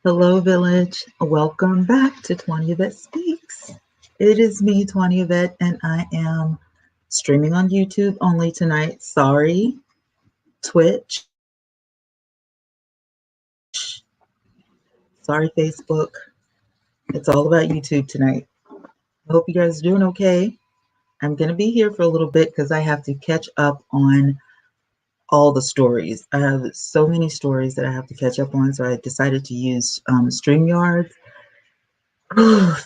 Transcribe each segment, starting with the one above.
Hello, Village. Welcome back to Twanna Y'vette Speaks. It is me, Twanna Y'vette, and I am streaming on YouTube only tonight. Sorry, Twitch. Sorry, Facebook. It's all about YouTube tonight. I hope you guys are doing okay. I'm going to be here for a little bit because I have to catch up on all the stories. I have so many stories that I have to catch up on, so I decided to use StreamYard.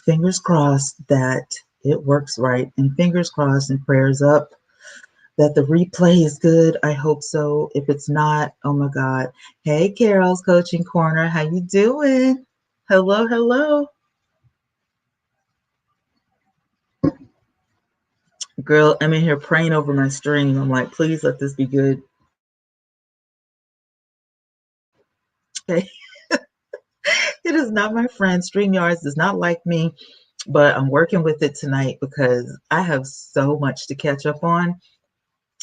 Fingers crossed that it works right, and fingers crossed and prayers up that the replay is good. I hope so. If it's not, oh my God. Hey, Carol's Coaching Corner. How you doing? Hello, hello. Girl, I'm in here praying over my stream. I'm like, please let this be good. Okay. It is not my friend. StreamYards does not like me, but I'm working with it tonight because I have so much to catch up on.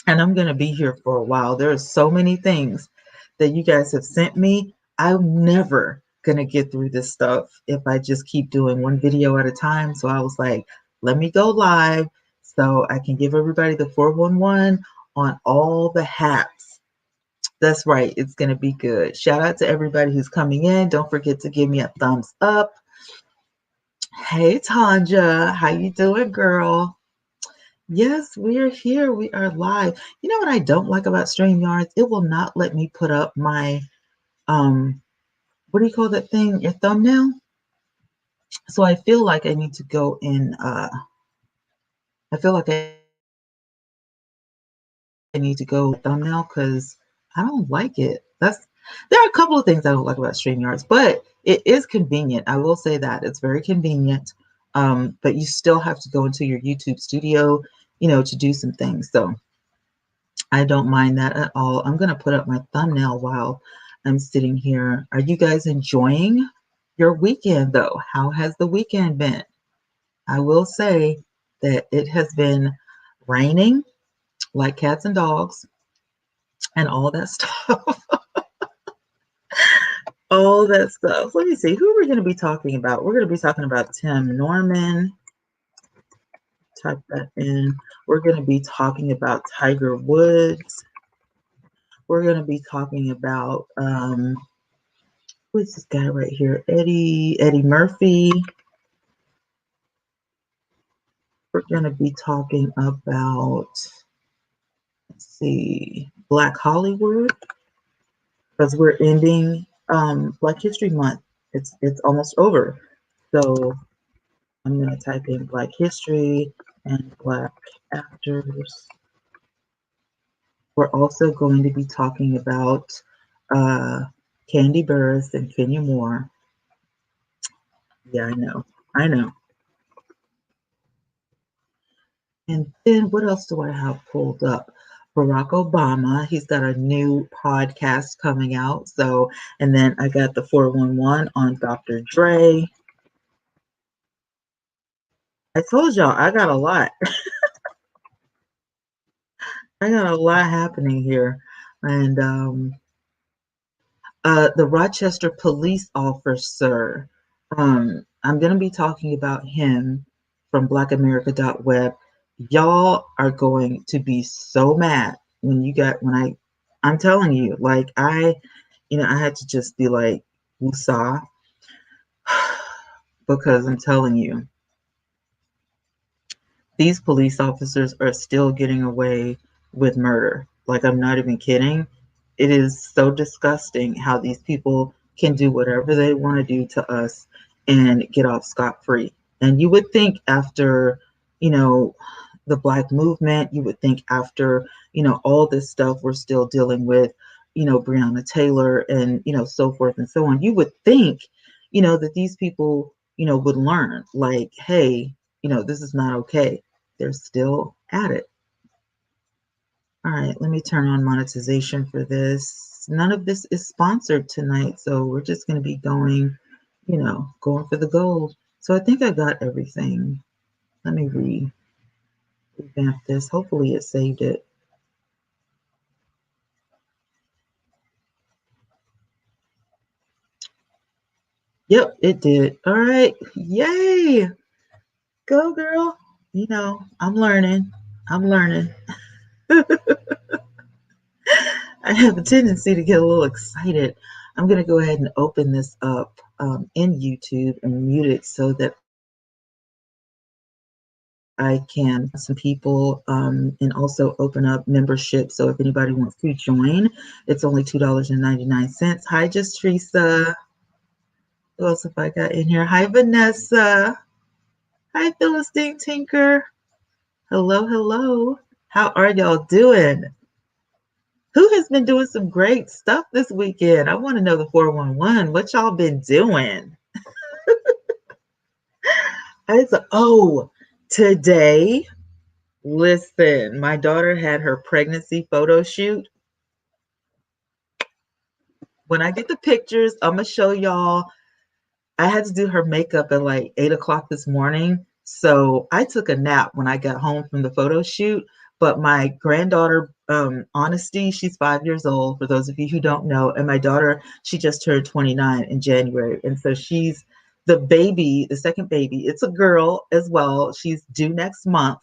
And I'm going to be here for a while. There are so many things that you guys have sent me. I'm never going to get through this stuff if I just keep doing one video at a time. So I was like, let me go live so I can give everybody the 411 on all the hacks. That's right. It's going to be good. Shout out to everybody who's coming in. Don't forget to give me a thumbs up. Hey, Tanja. How you doing, girl? Yes, we are here. We are live. You know what I don't like about StreamYards? It will not let me put up my, what do you call that thing? Your thumbnail? So I feel like I need to go in, I feel like I need to go thumbnail because I don't like it. There are a couple of things I don't like about StreamYards, but it is convenient. I will say that. It's very convenient. But you still have to go into your YouTube studio, to do some things. So I don't mind that at all. I'm going to put up my thumbnail while I'm sitting here. Are you guys enjoying your weekend, though? How has the weekend been? I will say that it has been raining like cats and dogs and all that stuff. All that stuff. Let me see. Who are we going to be talking about? We're going to be talking about Tim Norman. Type that in. We're going to be talking about Tiger Woods. We're going to be talking about who's this guy right here? Eddie Murphy. We're going to be talking about, let's see, Black Hollywood, because we're ending Black History Month. It's almost over. So I'm going to type in Black History and Black actors. We're also going to be talking about Candy Burris and Kenya Moore. Yeah, I know. And then what else do I have pulled up? Barack Obama, he's got a new podcast coming out. So, and then I got the 411 on Dr. Dre. I told y'all I got a lot. I got a lot happening here. And the Rochester police officer, I'm going to be talking about him from blackamerica.web. Y'all are going to be so mad I'm telling you, like I had to just be like, woosah, because I'm telling you, these police officers are still getting away with murder. Like, I'm not even kidding. It is so disgusting how these people can do whatever they want to do to us and get off scot-free. And you would think after, the Black movement, you would think after, all this stuff we're still dealing with, Breonna Taylor and, so forth and so on, you would think, that these people, would learn, like, hey, this is not okay. They're still at it. All right, let me turn on monetization for this. None of this is sponsored tonight, so we're just going to be going for the gold. So I think I got everything. Let me revamp this. Hopefully it saved it. Yep, it did. All right. Yay. Go, girl. You know, I'm learning. I'm learning. I have a tendency to get a little excited. I'm going to go ahead and open this up in YouTube and mute it so that I can some people and also open up membership. So if anybody wants to join, it's only $2.99. Hi, just Teresa. Who else have I got in here? Hi, Vanessa. Hi, Philistine Tinker. Hello, hello. How are y'all doing? Who has been doing some great stuff this weekend? I want to know the 411. What y'all been doing? Oh, today, listen, my daughter had her pregnancy photo shoot. When I get the pictures, I'm going to show y'all. I had to do her makeup at like 8 o'clock this morning. So I took a nap when I got home from the photo shoot. But my granddaughter, Honesty, she's 5 years old, for those of you who don't know. And my daughter, she just turned 29 in January. And so she's the baby, the second baby. It's a girl as well. She's due next month,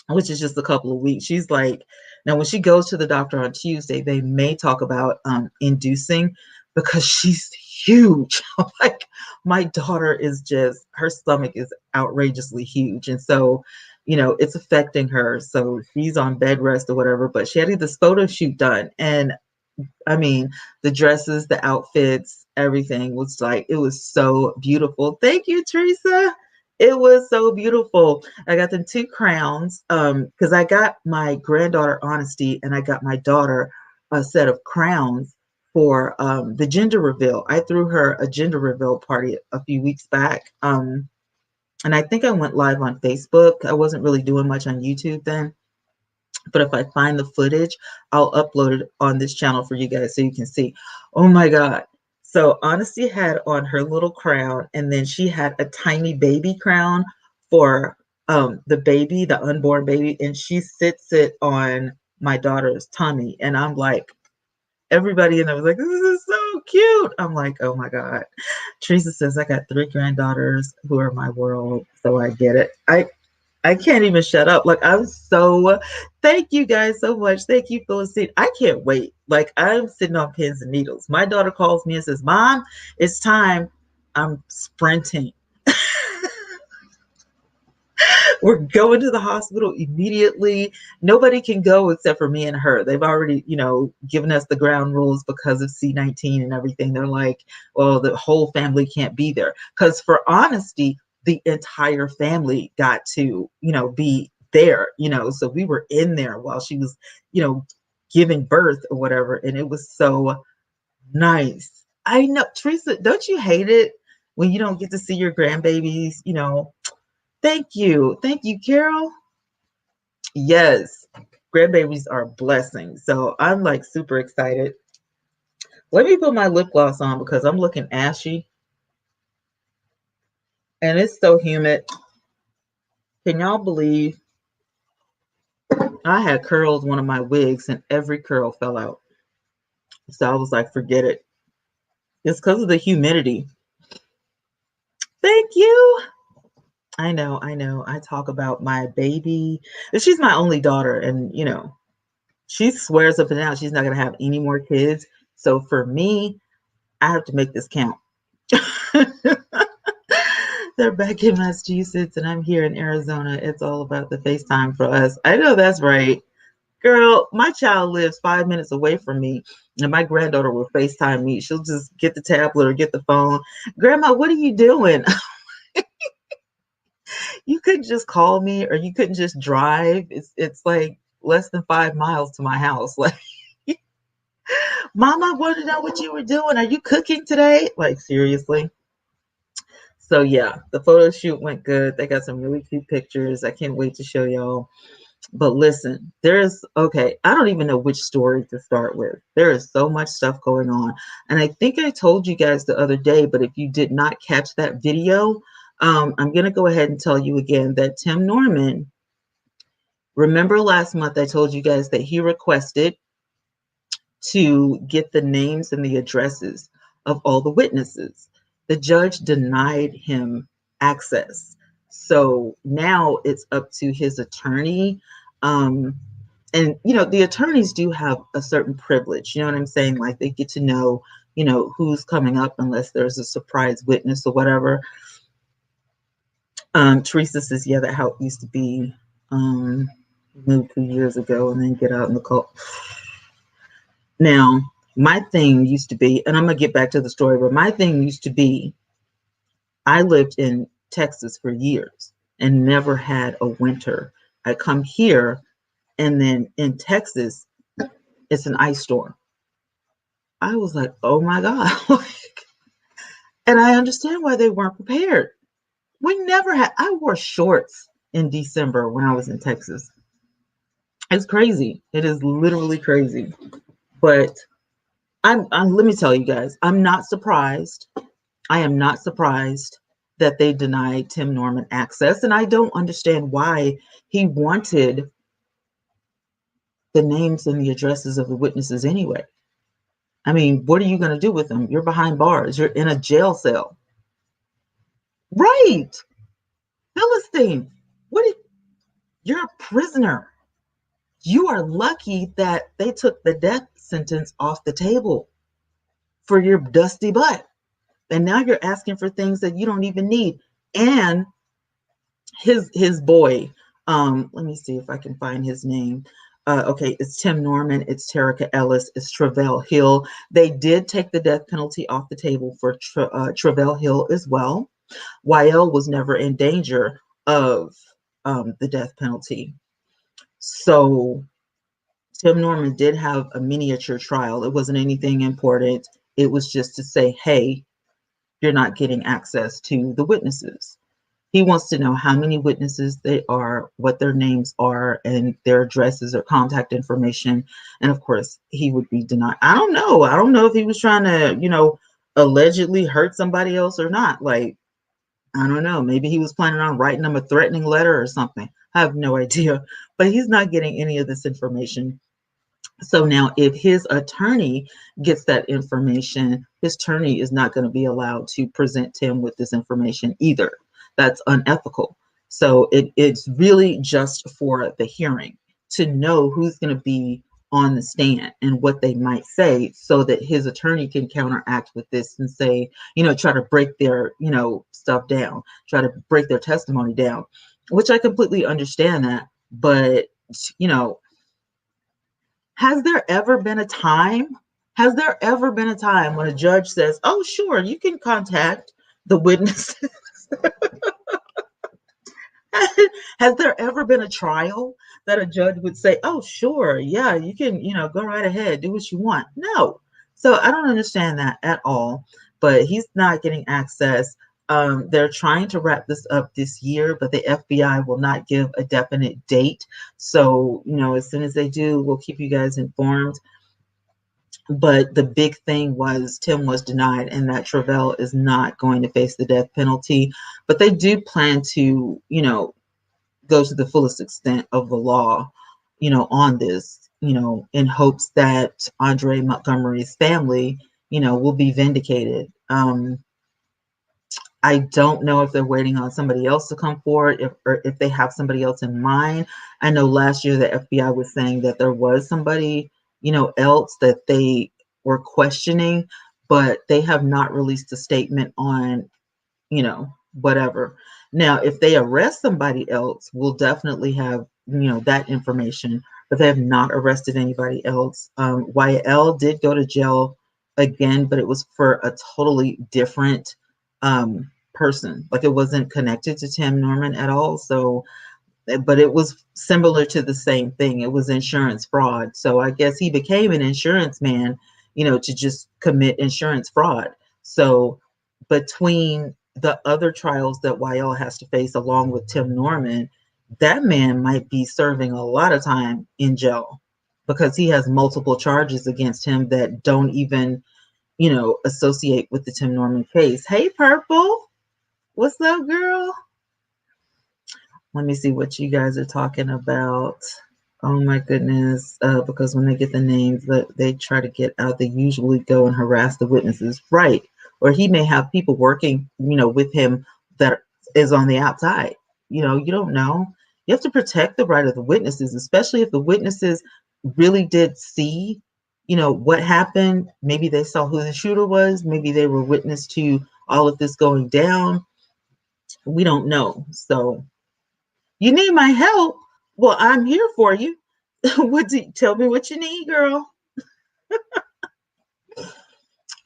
which is just a couple of weeks. She's like, now when she goes to the doctor on Tuesday, they may talk about inducing because she's huge. Like my daughter is just, her stomach is outrageously huge. And so, you know, it's affecting her. So she's on bed rest or whatever, but she had this photo shoot done. And I mean, the dresses, the outfits, everything was like, it was so beautiful. Thank you, Teresa. It was so beautiful. I got them two crowns because I got my granddaughter Honesty and I got my daughter a set of crowns for the gender reveal. I threw her a gender reveal party a few weeks back. And I think I went live on Facebook. I wasn't really doing much on YouTube then. But if I find the footage, I'll upload it on this channel for you guys so you can see. Oh my God. So Honesty had on her little crown, and then she had a tiny baby crown for the baby, the unborn baby, and she sits it on my daughter's tummy. And I'm like, everybody in there was like, this is so cute. I'm like, oh my God. Teresa says, I got 3 granddaughters who are my world. So I get it. I can't even shut up. Like I'm so, thank you guys so much. Thank you, Philistine. I can't wait. Like I'm sitting on pins and needles. My daughter calls me and says, Mom, it's time. I'm sprinting. We're going to the hospital immediately. Nobody can go except for me and her. They've already, you know, given us the ground rules because of C-19 and everything. They're like, well, the whole family can't be there. Because for Honesty, the entire family got to, you know, be there, you know. So we were in there while she was, you know, giving birth or whatever. And it was so nice. I know, Teresa, don't you hate it when you don't get to see your grandbabies, you know? Thank you. Thank you, Carol. Yes, grandbabies are blessings. So I'm like super excited. Let me put my lip gloss on because I'm looking ashy and it's so humid. Can y'all believe I had curled one of my wigs and every curl fell out? So I was like, forget it. It's because of the humidity. Thank you. I know, I know. I talk about my baby. She's my only daughter, and you know, she swears up and down she's not gonna have any more kids. So for me, I have to make this count. They're back in Massachusetts and I'm here in Arizona. It's all about the FaceTime for us. I know that's right. Girl, my child lives 5 minutes away from me, and my granddaughter will FaceTime me. She'll just get the tablet or get the phone. Grandma, what are you doing? You couldn't just call me or you couldn't just drive. It's like less than 5 miles to my house. Like, Mom, I want to know what you were doing. Are you cooking today? Like, seriously? So yeah, the photo shoot went good. They got some really cute pictures. I can't wait to show y'all. But listen, okay, I don't even know which story to start with. There is so much stuff going on. And I think I told you guys the other day, but if you did not catch that video, I'm going to go ahead and tell you again that Tim Norman, remember last month I told you guys that he requested to get the names and the addresses of all the witnesses. The judge denied him access. So now it's up to his attorney. Um, and, the attorneys do have a certain privilege. You know what I'm saying? Like they get to know, who's coming up unless there's a surprise witness or whatever. Teresa says, yeah, that how it used to be. Moved 2 years ago and then get out in the cold. Now, my thing used to be, and I'm going to get back to the story, but my thing used to be, I lived in Texas for years and never had a winter. I come here, and then in Texas, it's an ice storm. I was like, oh my God. And I understand why they weren't prepared. We never had, I wore shorts in December when I was in Texas. It's crazy. It is literally crazy. But let me tell you guys, I'm not surprised. I am not surprised that they denied Tim Norman access. And I don't understand why he wanted the names and the addresses of the witnesses anyway. I mean, what are you going to do with them? You're behind bars. You're in a jail cell. Right. Philistine. You're a prisoner. You are lucky that they took the death sentence off the table for your dusty butt. And now you're asking for things that you don't even need. And his boy, let me see if I can find his name. Okay, it's Tim Norman, it's Terica Ellis, it's Travell Hill. They did take the death penalty off the table for Travell Hill as well. YL was never in danger of the death penalty. So Tim Norman did have a miniature trial. It wasn't anything important. It was just to say, hey, you're not getting access to the witnesses. He wants to know how many witnesses they are, what their names are, and their addresses or contact information. And of course, he would be denied. I don't know. I don't know if he was trying to, allegedly hurt somebody else or not. Like, I don't know. Maybe he was planning on writing them a threatening letter or something. I have no idea. But he's not getting any of this information. So now if his attorney gets that information, his attorney is not going to be allowed to present him with this information either. That's unethical. So it's really just for the hearing to know who's going to be on the stand and what they might say so that his attorney can counteract with this and say, try to break their, stuff down, try to break their testimony down, which I completely understand that. But, has there ever been a time when a judge says, oh, sure, you can contact the witness? Has there ever been a trial that a judge would say, oh, sure, yeah, you can, go right ahead, do what you want? No. So I don't understand that at all, but he's not getting access. They're trying to wrap this up this year, but the FBI will not give a definite date. So, as soon as they do, we'll keep you guys informed. But the big thing was Tim was denied and that Travell is not going to face the death penalty. But they do plan to, go to the fullest extent of the law, on this, in hopes that Andre Montgomery's family, will be vindicated. I don't know if they're waiting on somebody else to come forward, or if they have somebody else in mind. I know last year the FBI was saying that there was somebody, else that they were questioning, but they have not released a statement on, whatever. Now, if they arrest somebody else, we'll definitely have, that information, but they have not arrested anybody else. YL did go to jail again, but it was for a totally different person. Like it wasn't connected to Tim Norman at all. So, but it was similar to the same thing. It was insurance fraud. So I guess he became an insurance man, to just commit insurance fraud. So between the other trials that YL has to face along with Tim Norman, that man might be serving a lot of time in jail because he has multiple charges against him that don't even, associate with the Tim Norman case. Hey, Purple. What's up, girl? Let me see what you guys are talking about. Oh my goodness. Because when they get the names that they try to get out, they usually go and harass the witnesses. Right. or he may have people working, with him that is on the outside. You don't know. You have to protect the right of the witnesses, especially if the witnesses really did see, what happened. Maybe they saw who the shooter was. Maybe they were witness to all of this going down. We don't know. So you need my help. Well, I'm here for you. Tell me what you need, girl?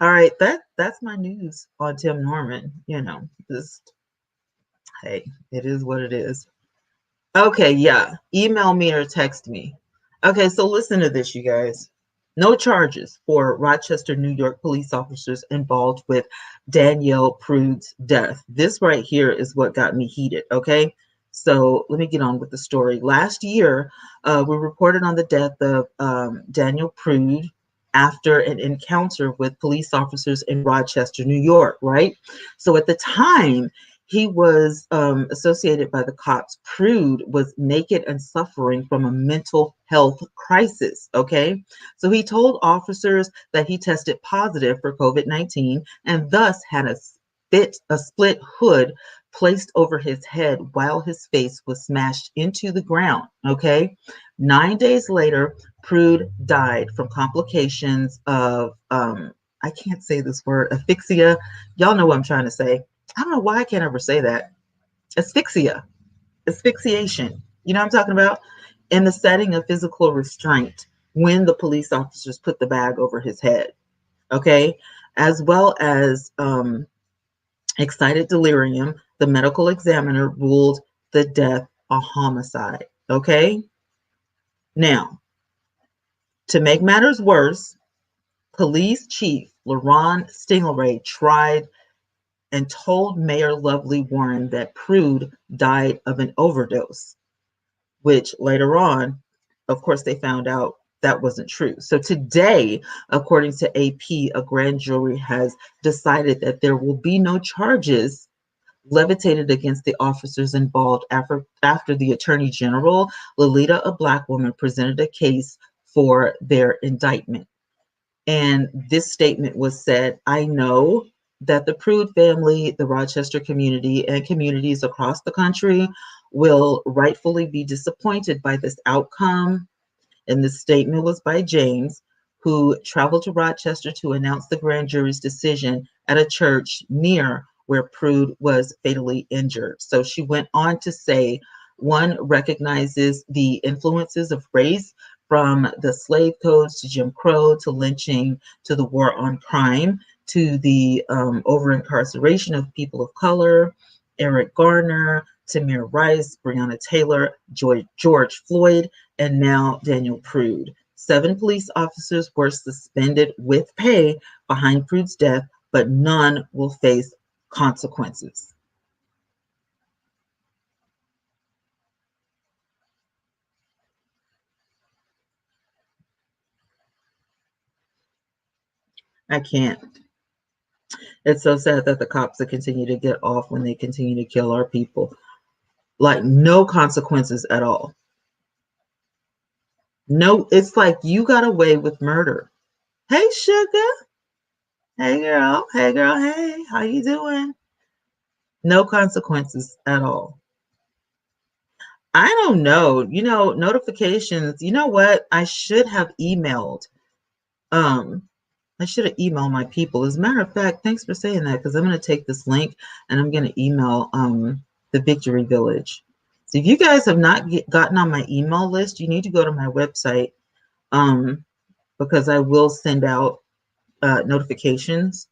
All right, that's my news on Tim Norman. Just hey, it is what it is. Okay, yeah. Email me or text me. Okay, so listen to this, you guys. No charges for Rochester, New York police officers involved with Danielle Prude's death. This right here is what got me heated, okay? So let me get on with the story. Last year, we reported on the death of Daniel Prude after an encounter with police officers in Rochester, New York, right? So at the time, he was associated by the cops. Prude was naked and suffering from a mental health crisis. Okay. So he told officers that he tested positive for COVID-19 and thus had a split hood placed over his head while his face was smashed into the ground. Okay. 9 days later, Prude died from complications of, I can't say this word, asphyxia. Y'all know what I'm trying to say. I don't know why I can't ever say that. Asphyxiation. You know what I'm talking about? In the setting of physical restraint when the police officers put the bag over his head. Okay. As well as excited delirium, the medical examiner ruled the death a homicide. Okay. Now, to make matters worse, police chief LaRon Stingray tried and told Mayor Lovely Warren that Prude died of an overdose, which later on, of course, they found out that wasn't true. So today, according to AP, a grand jury has decided that there will be no charges levitated against the officers involved after the Attorney General, Lolita, a Black woman, presented a case for their indictment. And this statement was said, I know that the Prude family, the Rochester community, and communities across the country will rightfully be disappointed by this outcome. And this statement was by James, who traveled to Rochester to announce the grand jury's decision at a church near where Prude was fatally injured. So she went on to say, one recognizes the influences of race from the slave codes to Jim Crow to lynching to the war on crime to the over incarceration of people of color, Eric Garner, Tamir Rice, Breonna Taylor, George Floyd, and now Daniel Prude. 7 police officers were suspended with pay behind Prude's death, but none will face consequences. I can't. It's so sad that the cops that continue to get off when they continue to kill our people. Like no consequences at all. No, it's like you got away with murder. Hey, sugar. Hey, girl. Hey, girl. Hey, how you doing? No consequences at all. I don't know. Notifications. You know what? I should have emailed. Um, I should have emailed my people. As a matter of fact, thanks for saying that because I'm going to take this link and I'm going to email the Victory Village. So if you guys have not gotten on my email list, you need to go to my website because I will send out notifications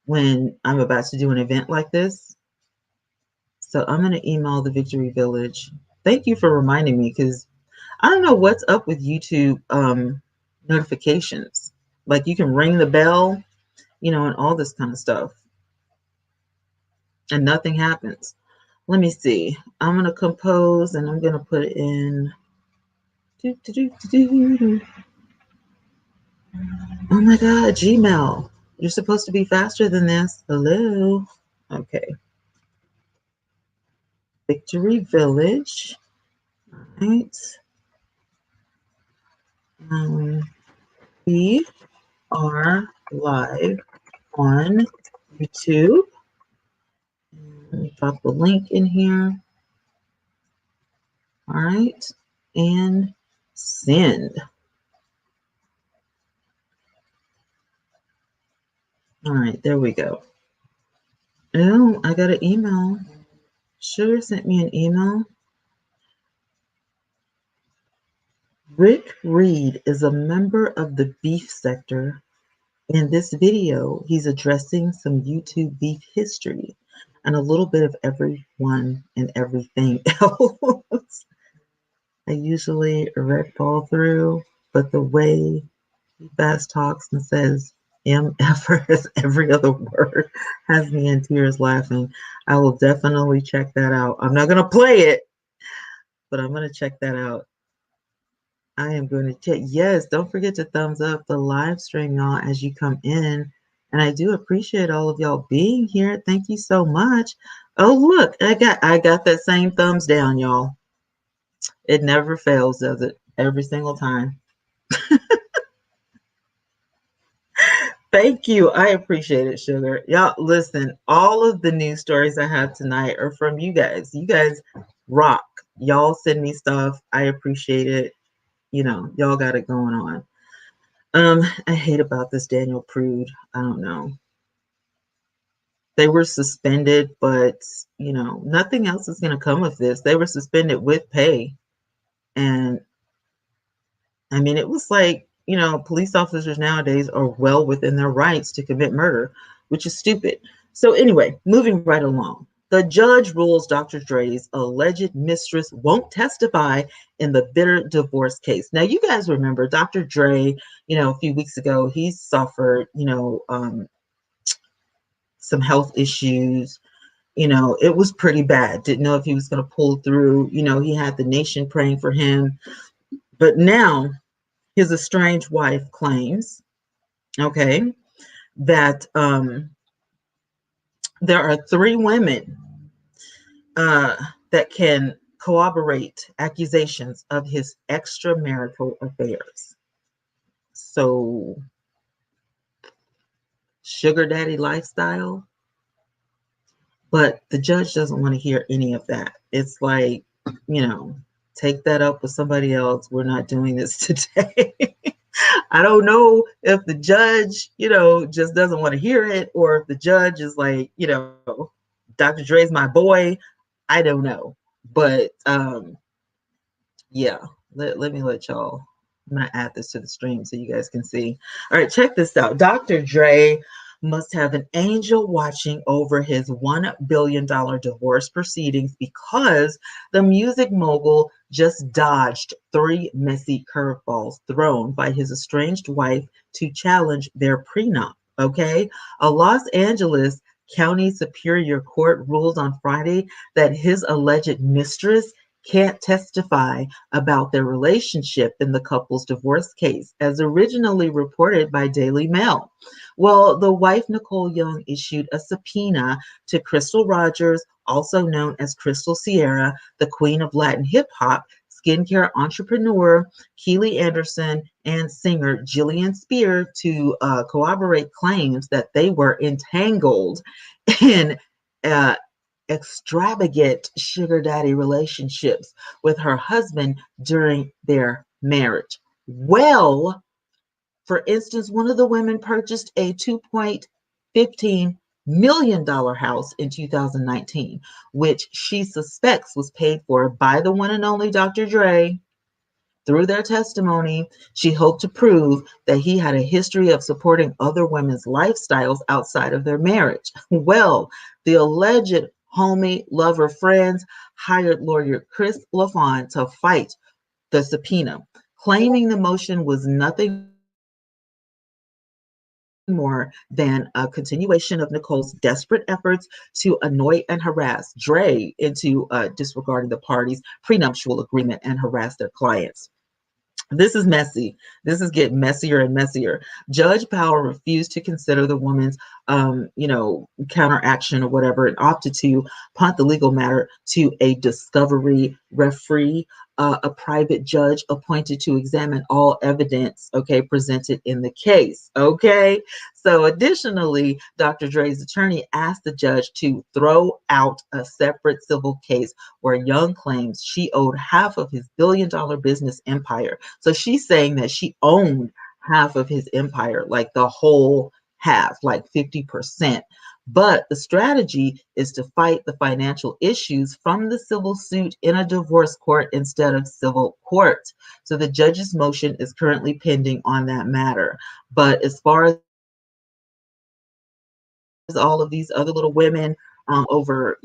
when I'm about to do an event like this. So I'm going to email the Victory Village. Thank you for reminding me because I don't know what's up with YouTube notifications. Like you can ring the bell, and all this kind of stuff. And nothing happens. Let me see. I'm going to compose and I'm going to put in. Oh my God, Gmail. You're supposed to be faster than this. Hello. Okay. Victory Village. All right. We are live on YouTube. Let me drop the link in here. All right. And send. All right, there we go. Oh, I got an email. Sugar sent me an email. Rick Reed is a member of the beef sector. In this video, he's addressing some YouTube beef history and a little bit of everyone and everything else. I usually red ball through, but the way he fast talks and says MF as every other word has me in tears laughing. I will definitely check that out. I'm not going to play it, but I'm going to check that out. I am going to check. Yes, don't forget to thumbs up the live stream, y'all, as you come in. And I do appreciate all of y'all being here. Thank you so much. Oh, look, I got that same thumbs down, y'all. It never fails, does it? Every single time. Thank you. I appreciate it, Sugar. Y'all, listen, all of the news stories I have tonight are from you guys. You guys rock. Y'all send me stuff. I appreciate it. You know, y'all got it going on. I hate about this Daniel Prude. I don't know. They were suspended, but, you know, nothing else is going to come of this. They were suspended with pay. And, I mean, it was like, you know, police officers nowadays are well within their rights to commit murder, which is stupid. So anyway, moving right along. The judge rules Dr. Dre's alleged mistress won't testify in the bitter divorce case. Now, you guys remember Dr. Dre, you know, a few weeks ago, he suffered, you know, some health issues. You know, it was pretty bad. Didn't know if he was going to pull through. You know, he had the nation praying for him. But now his estranged wife claims, okay, that there are 3 women that can corroborate accusations of his extramarital affairs. So, sugar daddy lifestyle. But the judge doesn't want to hear any of that. It's like, you know, take that up with somebody else. We're not doing this today. I don't know if the judge, you know, just doesn't want to hear it, or if the judge is like, you know, Dr. Dre's my boy. I don't know. But yeah, let me let y'all. I'm going to add this to the stream so you guys can see. All right, check this out. Dr. Dre must have an angel watching over his $1 billion divorce proceedings because the music mogul just dodged 3 messy curveballs thrown by his estranged wife to challenge their prenup. Okay, a Los Angeles County Superior Court ruled on Friday that his alleged mistress can't testify about their relationship in the couple's divorce case, as originally reported by Daily Mail. Well, the wife, Nicole Young, issued a subpoena to Crystal Rogers, also known as Crystal Sierra, the queen of Latin hip hop, skincare entrepreneur Keely Anderson, and singer Jillian Spear to corroborate claims that they were entangled in extravagant sugar daddy relationships with her husband during their marriage. Well, for instance, one of the women purchased a $2.15 million house in 2019, which she suspects was paid for by the one and only Dr. Dre. Through their testimony, she hoped to prove that he had a history of supporting other women's lifestyles outside of their marriage. Well, the alleged homie, lover, friends hired lawyer Chris LaFawn to fight the subpoena, claiming the motion was nothing more than a continuation of Nicole's desperate efforts to annoy and harass Dre into disregarding the parties' prenuptial agreement and harass their clients. This is messy. This is getting messier and messier. Judge Powell refused to consider the woman's, counteraction or whatever, and opted to punt the legal matter to a discovery referee. a private judge appointed to examine all evidence, okay, presented in the case, okay? So additionally, Dr. Dre's attorney asked the judge to throw out a separate civil case where Young claims she owed half of his billion-dollar business empire. So she's saying that she owned half of his empire, like the whole half, like 50%. But the strategy is to fight the financial issues from the civil suit in a divorce court instead of civil court. So the judge's motion is currently pending on that matter. But as far as all of these other little women over,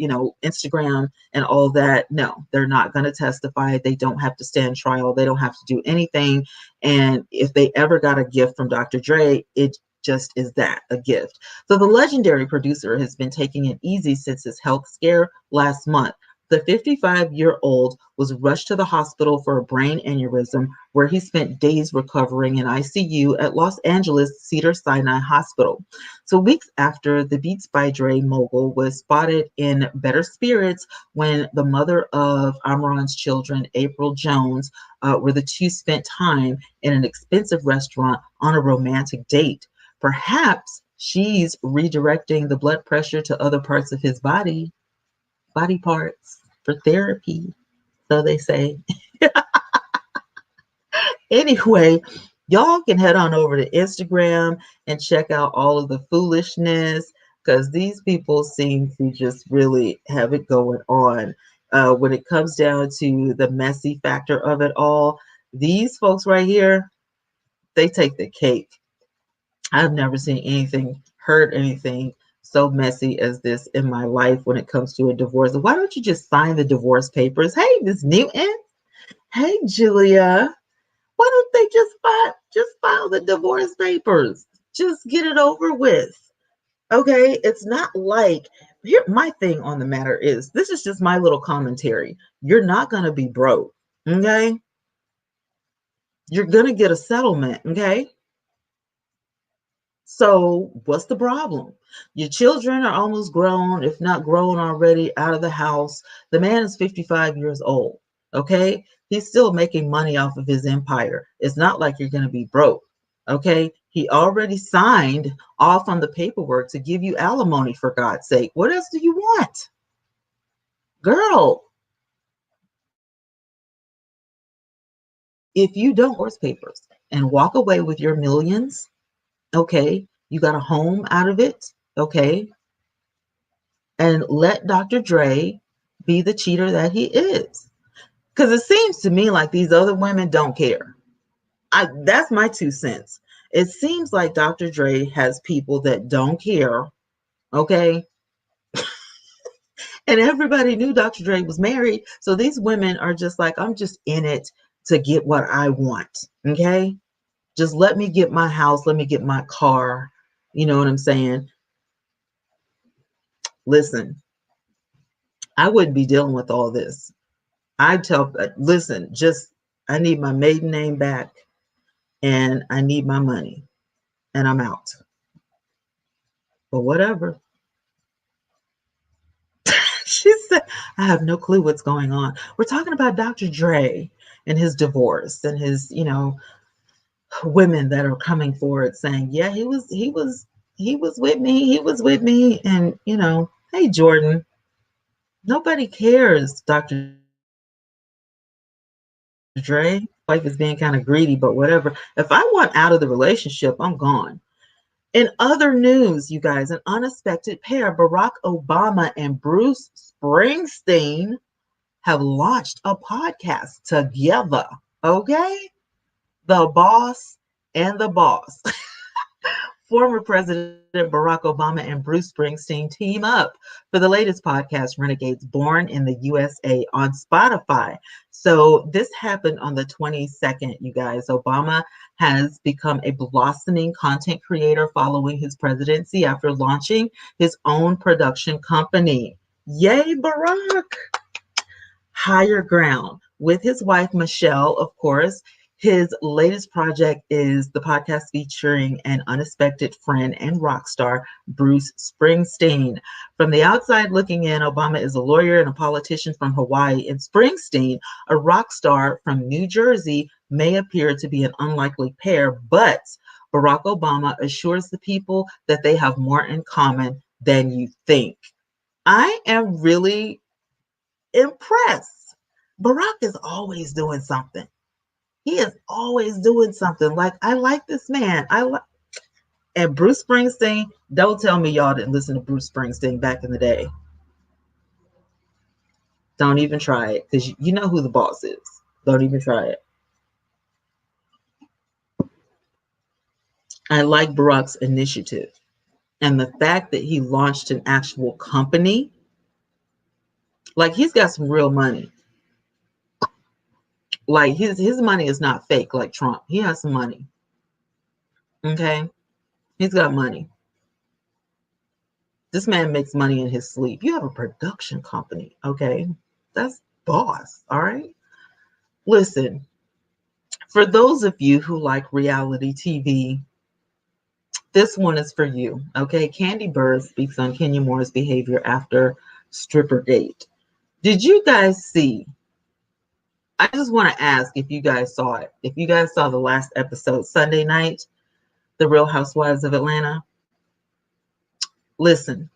Instagram and all that, no, they're not going to testify. They don't have to stand trial. They don't have to do anything. And if they ever got a gift from Dr. Dre, it just is that, a gift. So the legendary producer has been taking it easy since his health scare last month. The 55-year-old was rushed to the hospital for a brain aneurysm, where he spent days recovering in ICU at Los Angeles Cedars-Sinai Hospital. So weeks after the Beats by Dre mogul was spotted in better spirits when the mother of Amaron's children, April Jones, where the two spent time in an expensive restaurant on a romantic date. Perhaps she's redirecting the blood pressure to other parts of his body parts for therapy, so they say. Anyway, y'all can head on over to Instagram and check out all of the foolishness, because these people seem to just really have it going on. When it comes down to the messy factor of it all, these folks right here, they take the cake. I've never seen anything, heard anything so messy as this in my life when it comes to a divorce. Why don't you just sign the divorce papers? Hey, Miss Newton. Hey, Julia. Why don't they just file the divorce papers? Just get it over with. Okay, it's not like, here, my thing on the matter is, this is just my little commentary. You're not going to be broke. Okay, you're going to get a settlement. Okay. So what's the problem? Your children are almost grown, if not grown already, out of the house. The man is 55 years old. Okay. He's still making money off of his empire. It's not like you're going to be broke. Okay. He already signed off on the paperwork to give you alimony, for God's sake. What else do you want? Girl, if you don't divorce papers and walk away with your millions, okay, you got a home out of it, okay, and let Dr. Dre be the cheater that he is. Because it seems to me like these other women don't care. That's my 2 cents. It seems like Dr. Dre has people that don't care, okay? And everybody knew Dr. Dre was married. So these women are just like, I'm just in it to get what I want, okay? Just let me get my house, let me get my car. You know what I'm saying? Listen, I wouldn't be dealing with all this. Listen, I need my maiden name back and I need my money and I'm out. But whatever. She said, I have no clue what's going on. We're talking about Dr. Dre and his divorce and his, women that are coming forward saying, yeah, he was with me. He was with me. And, hey, Jordan, nobody cares, Dr. Dre. Wife is being kind of greedy, but whatever. If I want out of the relationship, I'm gone. In other news, you guys, an unexpected pair, Barack Obama and Bruce Springsteen, have launched a podcast together. Okay? The Boss and the Boss. Former President Barack Obama and Bruce Springsteen team up for the latest podcast, Renegades, Born in the USA, on Spotify. So this happened on the 22nd, you guys. Obama has become a blossoming content creator following his presidency after launching his own production company. Yay, Barack! Higher Ground. With his wife, Michelle, of course, His latest project is the podcast featuring an unexpected friend and rock star, Bruce Springsteen. From the outside looking in, Obama is a lawyer and a politician from Hawaii, and Springsteen, a rock star from New Jersey, may appear to be an unlikely pair, but Barack Obama assures the people that they have more in common than you think. I am really impressed. Barack is always doing something. He is always doing something. Like, I like this man. And Bruce Springsteen, don't tell me y'all didn't listen to Bruce Springsteen back in the day. Don't even try it, because you know who the boss is. Don't even try it. I like Barack's initiative and the fact that he launched an actual company. Like, he's got some real money. Like, his money is not fake like Trump. He has some money. Okay? He's got money. This man makes money in his sleep. You have a production company, okay? That's boss, all right? Listen, for those of you who like reality TV, this one is for you, okay? Kandi Burruss speaks on Kenya Moore's behavior after Strippergate. Did you guys see? I just want to ask if you guys saw it. If you guys saw the last episode, Sunday night, The Real Housewives of Atlanta. Listen,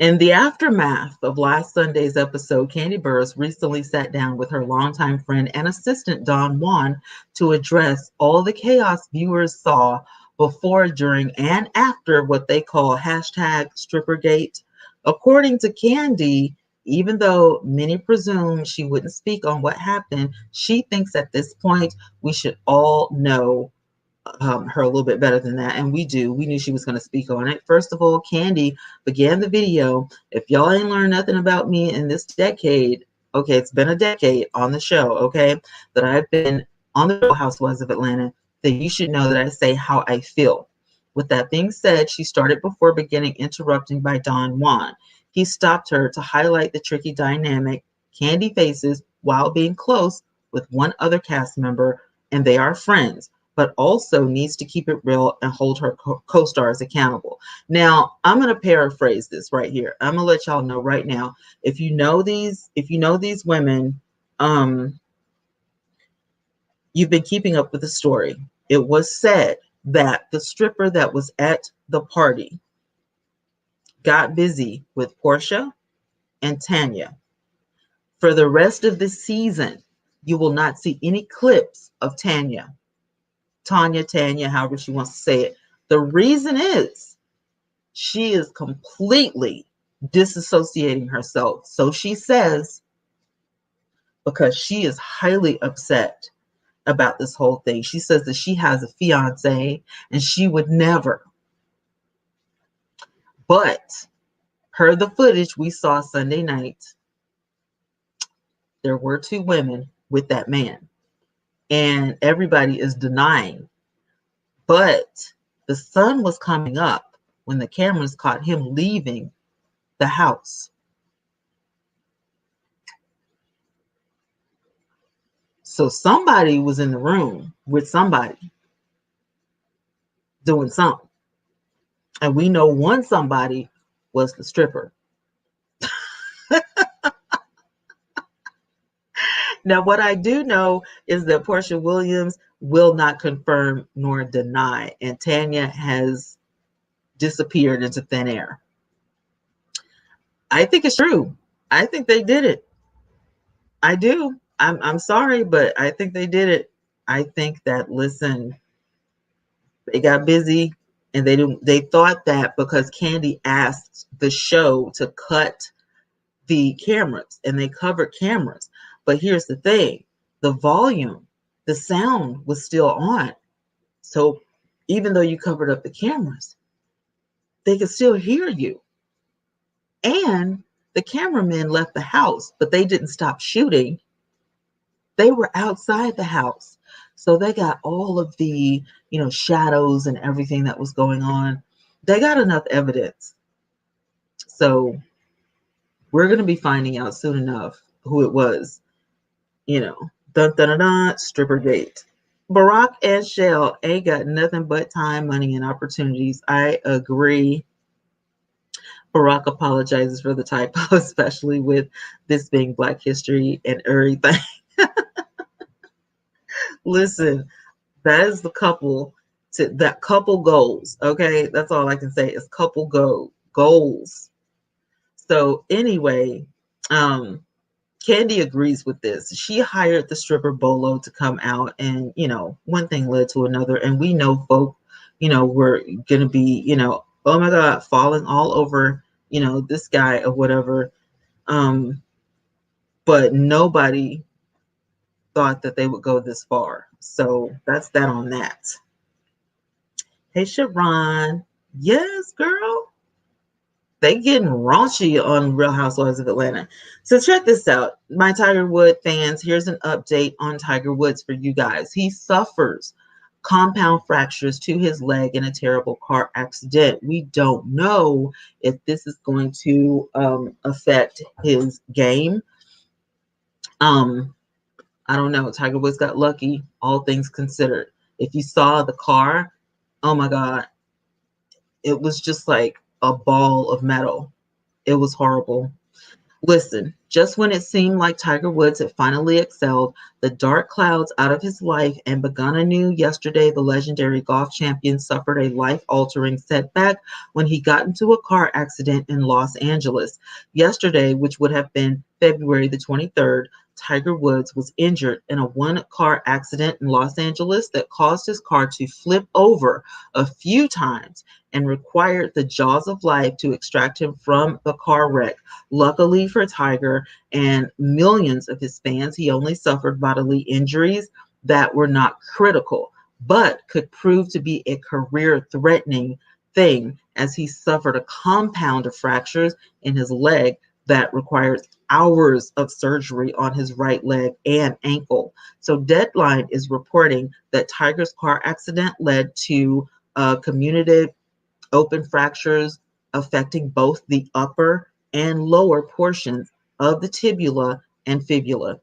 in the aftermath of last Sunday's episode, Kandi Burruss recently sat down with her longtime friend and assistant, Don Juan, to address all the chaos viewers saw before, during, and after what they call hashtag Strippergate. According to Kandi, even though many presume she wouldn't speak on what happened, she thinks at this point we should all know her a little bit better than that, and we do. We knew she was going to speak on it. First of all, Kandi began the video. If y'all ain't learned nothing about me in this decade, okay, it's been a decade on the show, okay, that I've been on the Real Housewives of Atlanta, then you should know that I say how I feel. With that being said, she started before beginning interrupting by Don Juan. He stopped her to highlight the tricky dynamic Kandi faces while being close with one other cast member, and they are friends, but also needs to keep it real and hold her co-stars accountable. Now, I'm going to paraphrase this right here. I'm going to let y'all know right now. If you know these women, you've been keeping up with the story. It was said that the stripper that was at the party got busy with Portia and Tanya. For the rest of the season, you will not see any clips of Tanya, however she wants to say it. The reason is she is completely disassociating herself. So she says, because she is highly upset about this whole thing. She says that she has a fiance and she would never. But per the footage we saw Sunday night, there were two women with that man, and everybody is denying. But the sun was coming up when the cameras caught him leaving the house. So somebody was in the room with somebody doing something. And we know one somebody was the stripper. Now, what I do know is that Portia Williams will not confirm nor deny, and Tanya has disappeared into thin air. I think it's true. I think they did it. I do. I'm sorry, but I think they did it. I think that, listen, they got busy and they thought that because Kandi asked the show to cut the cameras, and they covered cameras. But here's the thing, the volume, the sound was still on. So even though you covered up the cameras, they could still hear you. And the cameramen left the house, but they didn't stop shooting. They were outside the house. So they got all of the, shadows and everything that was going on. They got enough evidence. So we're going to be finding out soon enough who it was, Dun dun dun dun, stripper gate. Barack and Shell ain't got nothing but time, money, and opportunities. I agree. Barack apologizes for the typo, especially with this being Black History and everything. Listen, that is the couple to that couple goals. Okay, that's all I can say is couple goals. So anyway, Candy agrees with this. She hired the stripper Bolo to come out, and one thing led to another, and we know folk, were gonna be, oh my God, falling all over, this guy or whatever. But nobody thought that they would go this far. So that's that on that. Hey, Sharon. Yes, girl. They getting raunchy on Real Housewives of Atlanta. So check this out. My Tiger Woods fans, here's an update on Tiger Woods for you guys. He suffers compound fractures to his leg in a terrible car accident. We don't know if this is going to affect his game. I don't know. Tiger Woods got lucky, all things considered. If you saw the car, oh my God, it was just like a ball of metal. It was horrible. Listen, just when it seemed like Tiger Woods had finally excelled the dark clouds out of his life and begun anew yesterday, the legendary golf champion suffered a life-altering setback when he got into a car accident in Los Angeles. Yesterday, which would have been February the 23rd, Tiger Woods was injured in a one-car accident in Los Angeles that caused his car to flip over a few times and required the jaws of life to extract him from the car wreck. Luckily for Tiger and millions of his fans, he only suffered bodily injuries that were not critical, but could prove to be a career-threatening thing, as he suffered a compound of fractures in his leg that required hours of surgery on his right leg and ankle. So Deadline is reporting that Tiger's car accident led to communicative open fractures affecting both the upper and lower portions of the tibula and fibula.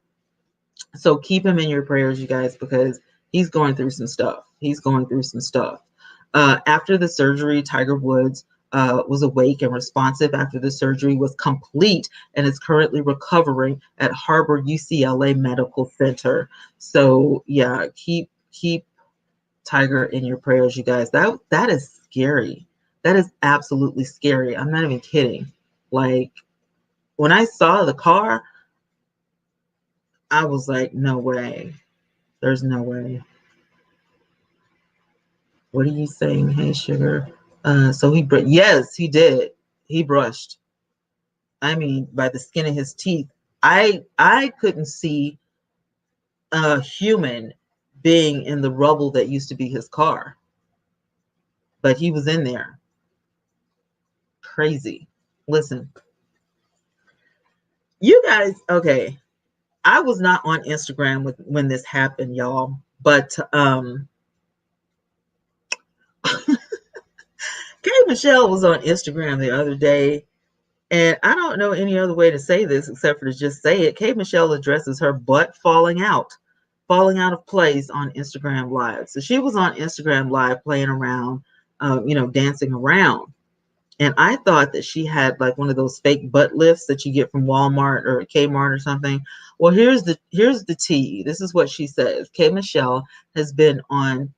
So keep him in your prayers, you guys, because he's going through some stuff. He's going through some stuff. After the surgery, Tiger Woods was awake and responsive after the surgery was complete and is currently recovering at Harbor UCLA Medical Center. So yeah, keep Tiger in your prayers, you guys. That is scary. That is absolutely scary. I'm not even kidding. Like, when I saw the car, I was like, no way. There's no way. What are you saying? Hey, sugar. So yes, he did. He brushed. I mean, by the skin of his teeth. I couldn't see a human being in the rubble that used to be his car, but he was in there. Crazy. Listen, you guys, okay. I was not on Instagram when this happened, y'all, but K Michelle was on Instagram the other day, and I don't know any other way to say this except for to just say it. K Michelle addresses her butt falling out of place on Instagram Live. So she was on Instagram Live playing around, dancing around. And I thought that she had like one of those fake butt lifts that you get from Walmart or Kmart or something. Well, here's the tea. This is what she says. K Michelle has been on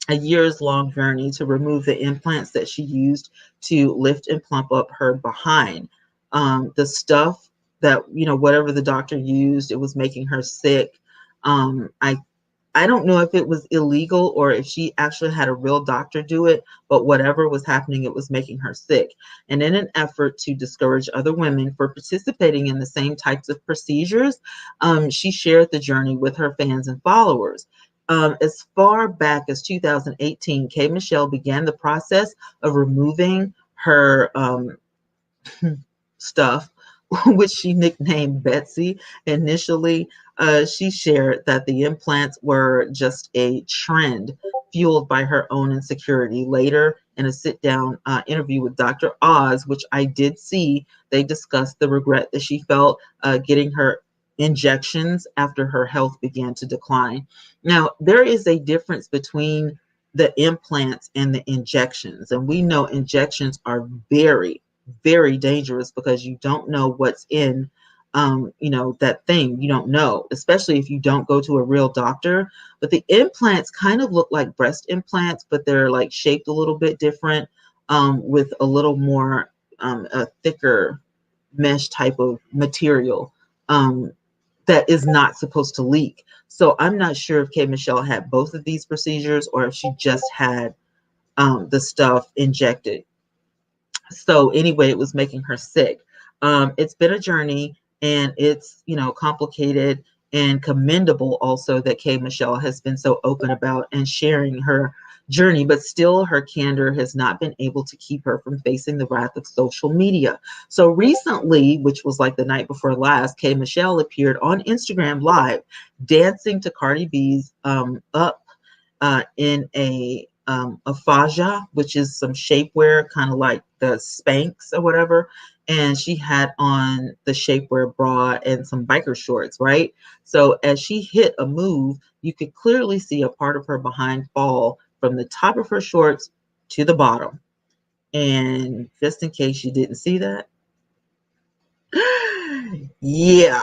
a years long journey to remove the implants that she used to lift and plump up her behind. The stuff that, whatever the doctor used, it was making her sick. I don't know if it was illegal or if she actually had a real doctor do it, but whatever was happening, it was making her sick. And in an effort to discourage other women for participating in the same types of procedures, she shared the journey with her fans and followers. As far back as 2018, K Michelle began the process of removing her stuff, which she nicknamed Betsy. Initially, she shared that the implants were just a trend fueled by her own insecurity. Later, in a sit-down interview with Dr. Oz, which I did see, they discussed the regret that she felt getting her injections after her health began to decline. Now, there is a difference between the implants and the injections. And we know injections are very, very dangerous because you don't know what's in, that thing. You don't know, especially if you don't go to a real doctor. But the implants kind of look like breast implants, but they're like shaped a little bit different, with a little more, a thicker mesh type of material. That is not supposed to leak. So I'm not sure if K. Michelle had both of these procedures or if she just had the stuff injected. So anyway, it was making her sick. It's been a journey, and it's, complicated and commendable also that Kay Michelle has been so open about and sharing her journey, but still her candor has not been able to keep her from facing the wrath of social media. So recently, which was like the night before last, Kay Michelle appeared on Instagram Live dancing to Cardi B's Up, in a faja, which is some shapewear, kind of like the Spanx or whatever. And she had on the shapewear bra and some biker shorts, right? So as she hit a move, you could clearly see a part of her behind fall from the top of her shorts to the bottom. And just in case you didn't see that, yeah.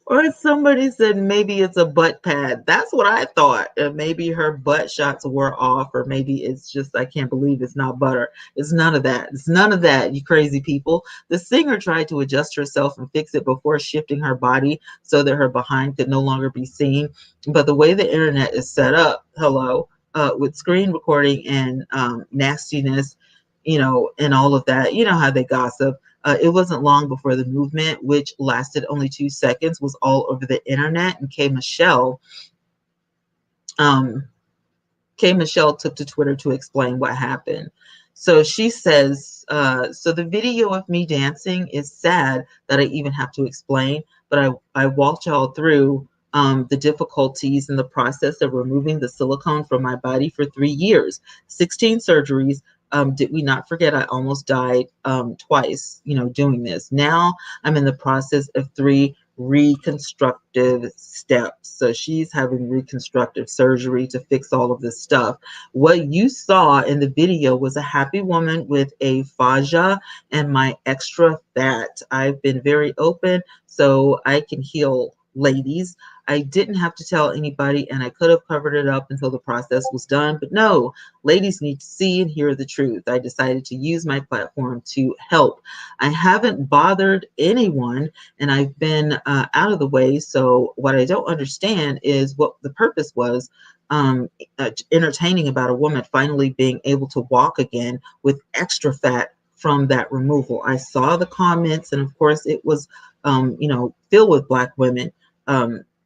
Or somebody said maybe it's a butt pad. That's what I thought. Maybe her butt shots were off, or maybe it's just, I can't believe it's not butter. It's none of that. It's none of that, you crazy people. The singer tried to adjust herself and fix it before shifting her body so that her behind could no longer be seen. But the way the internet is set up, hello, with screen recording and nastiness, and all of that, you know how they gossip. It wasn't long before the movement, which lasted only 2 seconds, was all over the internet. And um, K. Michelle took to Twitter to explain what happened. So she says, so the video of me dancing is sad that I even have to explain, but I walked y'all through the difficulties in the process of removing the silicone from my body for 3 years, 16 surgeries. Did we not forget I almost died twice, doing this. Now I'm in the process of 3 reconstructive steps. So she's having reconstructive surgery to fix all of this stuff. What you saw in the video was a happy woman with a faja and my extra fat. I've been very open so I can heal ladies. I didn't have to tell anybody, and I could have covered it up until the process was done, but no, ladies need to see and hear the truth. I decided to use my platform to help. I haven't bothered anyone, and I've been out of the way. So what I don't understand is what the purpose was, entertaining about a woman finally being able to walk again with extra fat from that removal. I saw the comments, and of course it was, filled with Black women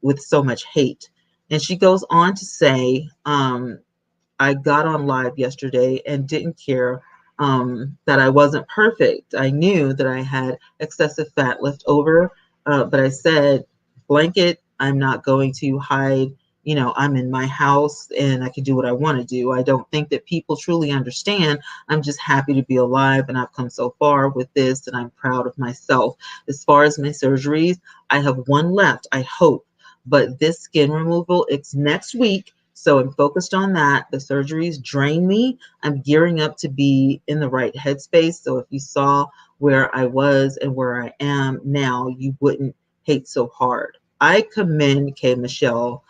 with so much hate. And she goes on to say, I got on live yesterday and didn't care that I wasn't perfect. I knew that I had excessive fat left over, but I said, blanket, I'm not going to hide. I'm in my house and I can do what I want to do. I don't think that people truly understand. I'm just happy to be alive, and I've come so far with this, and I'm proud of myself. As far as my surgeries, I have one left, I hope. But this skin removal, it's next week. So I'm focused on that. The surgeries drain me. I'm gearing up to be in the right headspace. So if you saw where I was and where I am now, you wouldn't hate so hard. I commend Kay Michelle,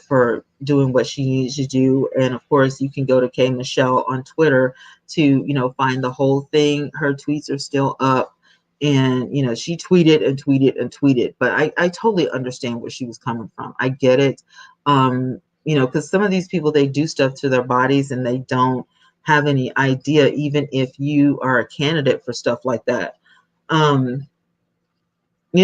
for doing what she needs to do. And of course, you can go to Kay Michelle on Twitter to, find the whole thing. Her tweets are still up. And, she tweeted and tweeted and tweeted. But I totally understand where she was coming from. I get it. Because some of these people, they do stuff to their bodies and they don't have any idea, even if you are a candidate for stuff like that. You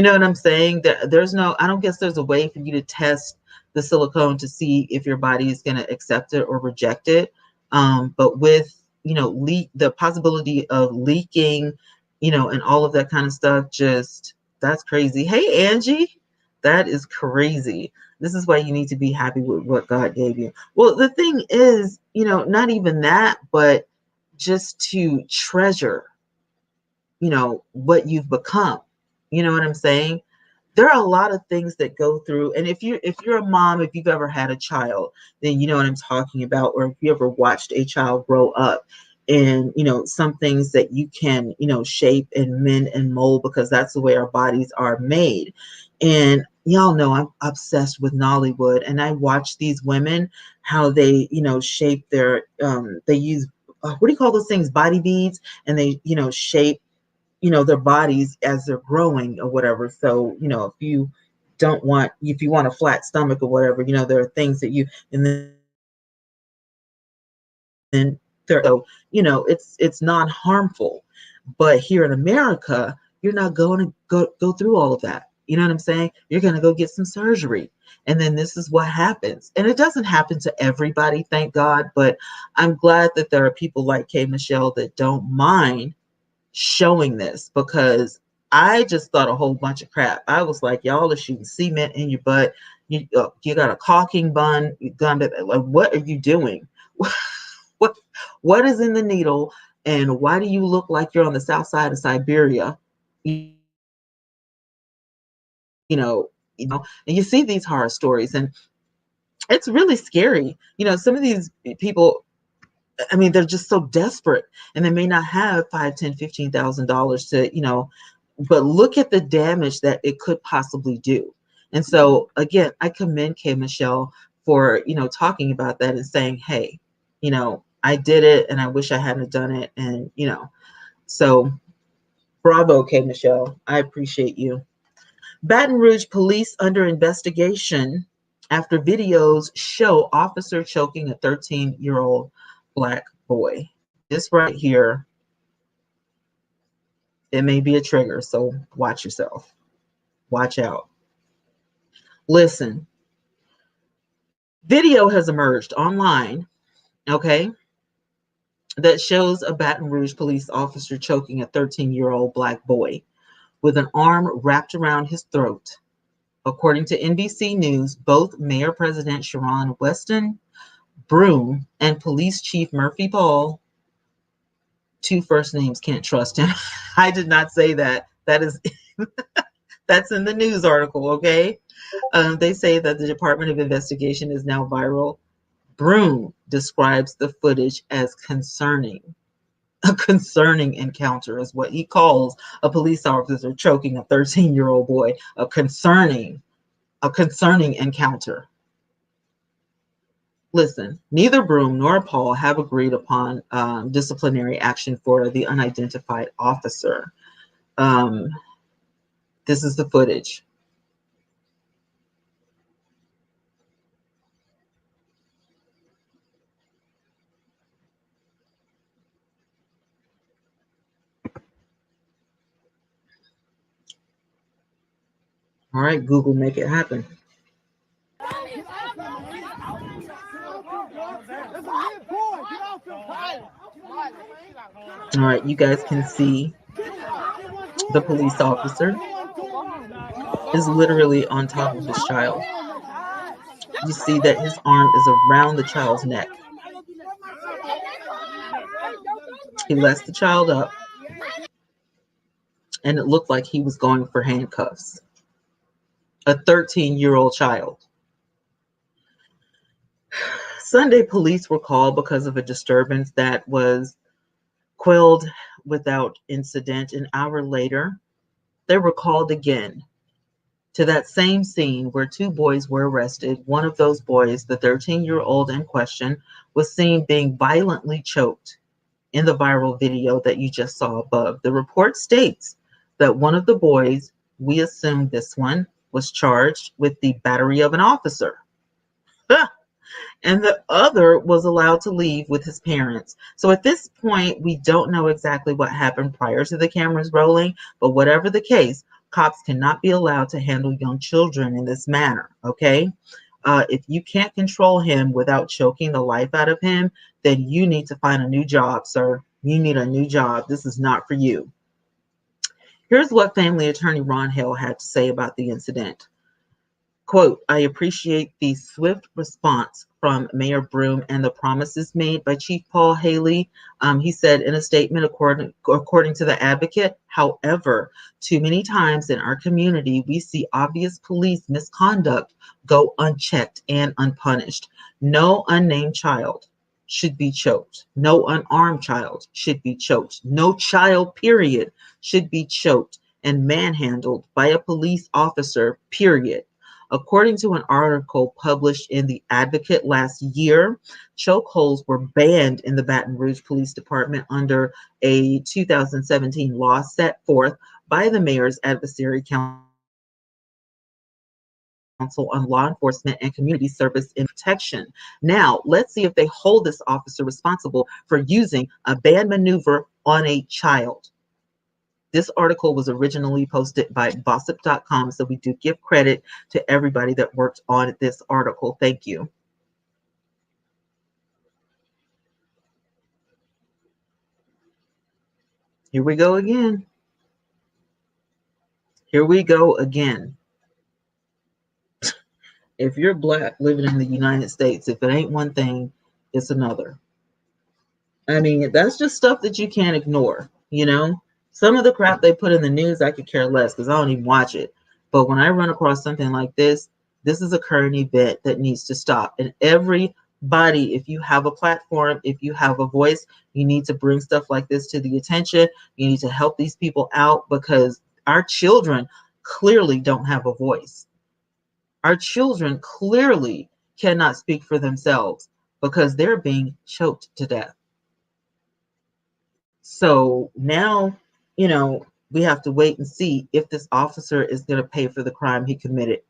know what I'm saying? I don't guess there's a way for you to test the silicone to see if your body is going to accept it or reject it. But with, the possibility of leaking, and all of that kind of stuff, that's crazy. Hey, Angie, that is crazy. This is why you need to be happy with what God gave you. Well, the thing is, not even that, but just to treasure what you've become. You know what I'm saying? There are a lot of things that go through, and if you're a mom, if you've ever had a child, then you know what I'm talking about. Or if you ever watched a child grow up, and some things that you can shape and mend and mold, because that's the way our bodies are made. And y'all know I'm obsessed with Nollywood, and I watch these women, how they shape their they use what do you call those things, body beads, and they shape their bodies as they're growing or whatever. So if you want a flat stomach or whatever, there are things that and then there, so it's non-harmful. But here in America, you're not going to go through all of that. You know what I'm saying? You're going to go get some surgery, and then this is what happens. And it doesn't happen to everybody, thank God, but I'm glad that there are people like K. Michelle that don't mind showing this, because I just thought a whole bunch of crap. I was like, y'all are shooting cement in your butt. You got a caulking gun. Like, what are you doing? what what is in the needle? And why do you look like you're on the south side of Siberia? And you see these horror stories, and it's really scary. Some of these people, I mean, they're just so desperate, and they may not have $5, 10, $15,000 to, but look at the damage that it could possibly do. And so again, I commend K. Michelle for, talking about that and saying, hey, I did it and I wish I hadn't done it. And, so bravo, K. Michelle. I appreciate you. Baton Rouge police under investigation after videos show officer choking a 13-year-old Black boy. This right here, it may be a trigger, so watch yourself. Watch out. Listen, video has emerged online, okay, that shows a Baton Rouge police officer choking a 13-year-old Black boy with an arm wrapped around his throat. According to NBC News, both Mayor President Sharon Weston Broome and Police Chief Murphy Paul, two first names, can't trust him. I did not say that. That's in the news article, okay? They say that the Department of Investigation is now viral. Broome describes the footage as concerning. A concerning encounter is what he calls a police officer choking a 13-year-old boy. A concerning encounter. Listen, neither Broome nor Paul have agreed upon disciplinary action for the unidentified officer. This is the footage. All right, Google, make it happen. All right, you guys can see the police officer is literally on top of his child. You see that his arm is around the child's neck. He lets the child up, and it looked like he was going for handcuffs. A 13-year-old child. Sunday, police were called because of a disturbance that was quelled without incident. An hour later, they were called again to that same scene where two boys were arrested. One of those boys, the 13-year-old in question, was seen being violently choked in the viral video that you just saw above. The report states that one of the boys, we assume this one, was charged with the battery of an officer. And the other was allowed to leave with his parents. So at this point, we don't know exactly what happened prior to the cameras rolling, but whatever the case, cops cannot be allowed to handle young children in this manner, okay? If you can't control him without choking the life out of him, then you need to find a new job, sir. You need a new job. This is not for you. Here's what family attorney Ron Hale had to say about the incident. Quote, I appreciate the swift response from Mayor Broome and the promises made by Chief Paul Haley. He said in a statement, according to the advocate, however, too many times in our community, we see obvious police misconduct go unchecked and unpunished. No unnamed child should be choked. No unarmed child should be choked. No child, period, should be choked and manhandled by a police officer, period. According to an article published in The Advocate last year, chokeholds were banned in the Baton Rouge Police Department under a 2017 law set forth by the Mayor's Advisory Council on Law Enforcement and Community Service and Protection. Now, let's see if they hold this officer responsible for using a banned maneuver on a child. This article was originally posted by gossip.com, so we do give credit to everybody that worked on this article. Thank you. Here we go again. Here we go again. If you're Black living in the United States, if it ain't one thing, it's another. I mean, that's just stuff that you can't ignore, you know? Some of the crap they put in the news, I could care less because I don't even watch it. But when I run across something like this is a current event that needs to stop. And everybody, if you have a platform, if you have a voice, you need to bring stuff like this to the attention. You need to help these people out because our children clearly don't have a voice. Our children clearly cannot speak for themselves because they're being choked to death. So now, we have to wait and see if this officer is going to pay for the crime he committed.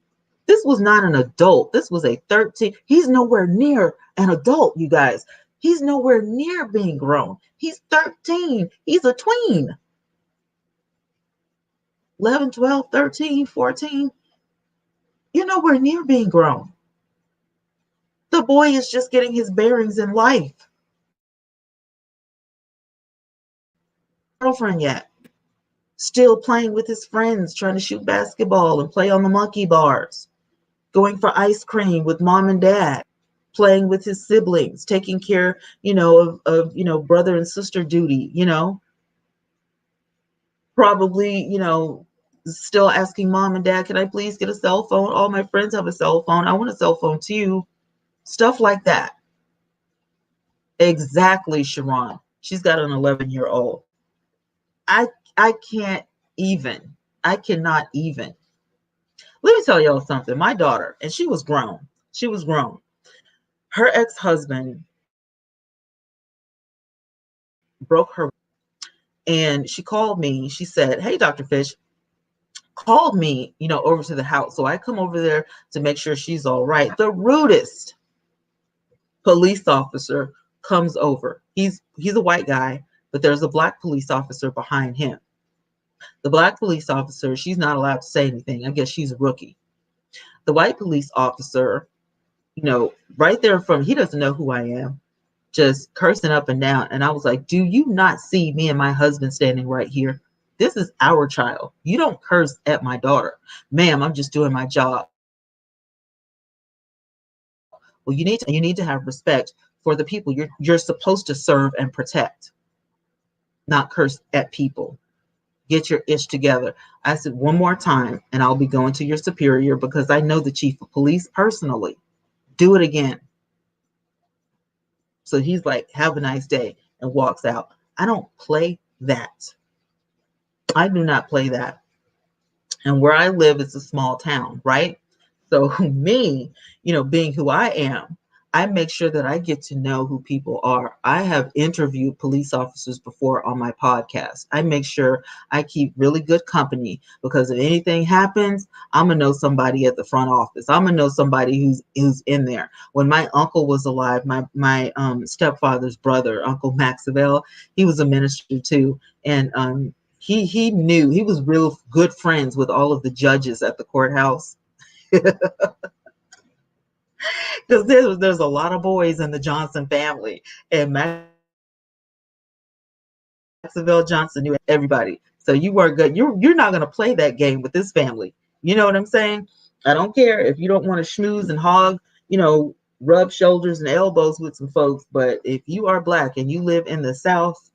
This was not an adult. This was a 13. He's nowhere near an adult, you guys. He's nowhere near being grown. He's 13. He's a tween. 11, 12, 13, 14. You're nowhere near being grown. The boy is just getting his bearings in life. Girlfriend yet. Still playing with his friends, trying to shoot basketball and play on the monkey bars, going for ice cream with mom and dad, playing with his siblings, taking care, of brother and sister duty, probably, still asking mom and dad, can I please get a cell phone? All my friends have a cell phone. I want a cell phone too. Stuff like that. Exactly, Sharon. She's got an 11-year-old. I can't even. I cannot even. Let me tell y'all something. My daughter, and she was grown. She was grown. Her ex-husband broke her, and she called me. She said, hey, Dr. Fish, called me, over to the house. So I come over there to make sure she's all right. The rudest police officer comes over. He's a white guy, but there's a Black police officer behind him. The Black police officer, she's not allowed to say anything. I guess she's a rookie. The white police officer, right there he doesn't know who I am, just cursing up and down. And I was like, do you not see me and my husband standing right here? This is our child. You don't curse at my daughter. Ma'am, I'm just doing my job. Well, you need to have respect for the people you're supposed to serve and protect, not curse at people. Get your ish together. I said one more time, and I'll be going to your superior because I know the chief of police personally. Do it again. So he's like, have a nice day, and walks out. I don't play that. I do not play that. And where I live is a small town, right? So me, being who I am, I make sure that I get to know who people are. I have interviewed police officers before on my podcast. I make sure I keep really good company because if anything happens, I'm gonna know somebody at the front office. I'm gonna know somebody who's in there. When my uncle was alive, my stepfather's brother, Uncle Maxwell, he was a minister too, and he knew, he was real good friends with all of the judges at the courthouse. Because there's a lot of boys in the Johnson family, and Maxwell Johnson knew everybody. So you weren't good. You're not going to play that game with this family. You know what I'm saying? I don't care if you don't want to schmooze and hog, rub shoulders and elbows with some folks, but if you are Black and you live in the South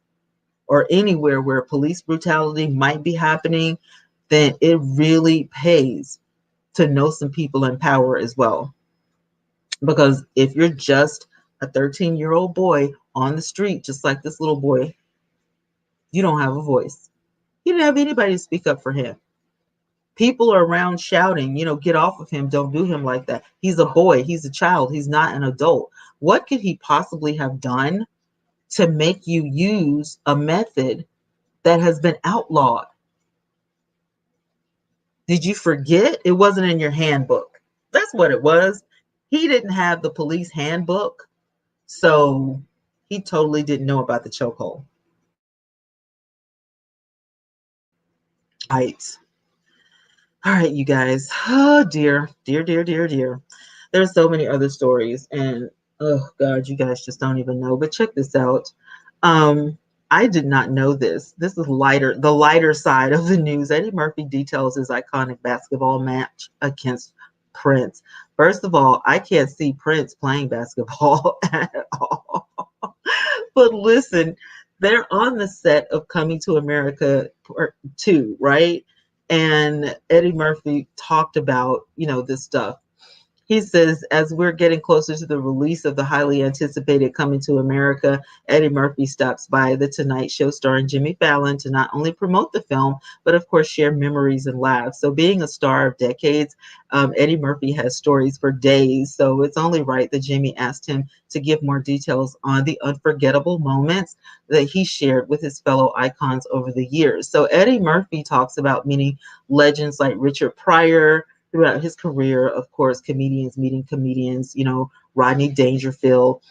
or anywhere where police brutality might be happening, then it really pays to know some people in power as well. Because if you're just a 13-year-old boy on the street, just like this little boy, you don't have a voice. He didn't have anybody to speak up for him. People are around shouting, get off of him. Don't do him like that. He's a boy. He's a child. He's not an adult. What could he possibly have done to make you use a method that has been outlawed? Did you forget it wasn't in your handbook? That's what it was. He didn't have the police handbook, so he totally didn't know about the chokehold. Right. All right, you guys. Oh dear, dear, dear, dear, dear. There's so many other stories, and oh God, you guys just don't even know. But check this out. Um, I did not know this. This is the lighter side of the news. Eddie Murphy details his iconic basketball match against Prince. First of all, I can't see Prince playing basketball at all. But listen, they're on the set of Coming to America Part 2, right? And Eddie Murphy talked about, this stuff. He says, as we're getting closer to the release of the highly anticipated Coming to America, Eddie Murphy stops by The Tonight Show starring Jimmy Fallon to not only promote the film, but of course share memories and laughs. So being a star of decades, Eddie Murphy has stories for days. So it's only right that Jimmy asked him to give more details on the unforgettable moments that he shared with his fellow icons over the years. So Eddie Murphy talks about meeting legends like Richard Pryor, throughout his career, of course, comedians meeting comedians, Rodney Dangerfield,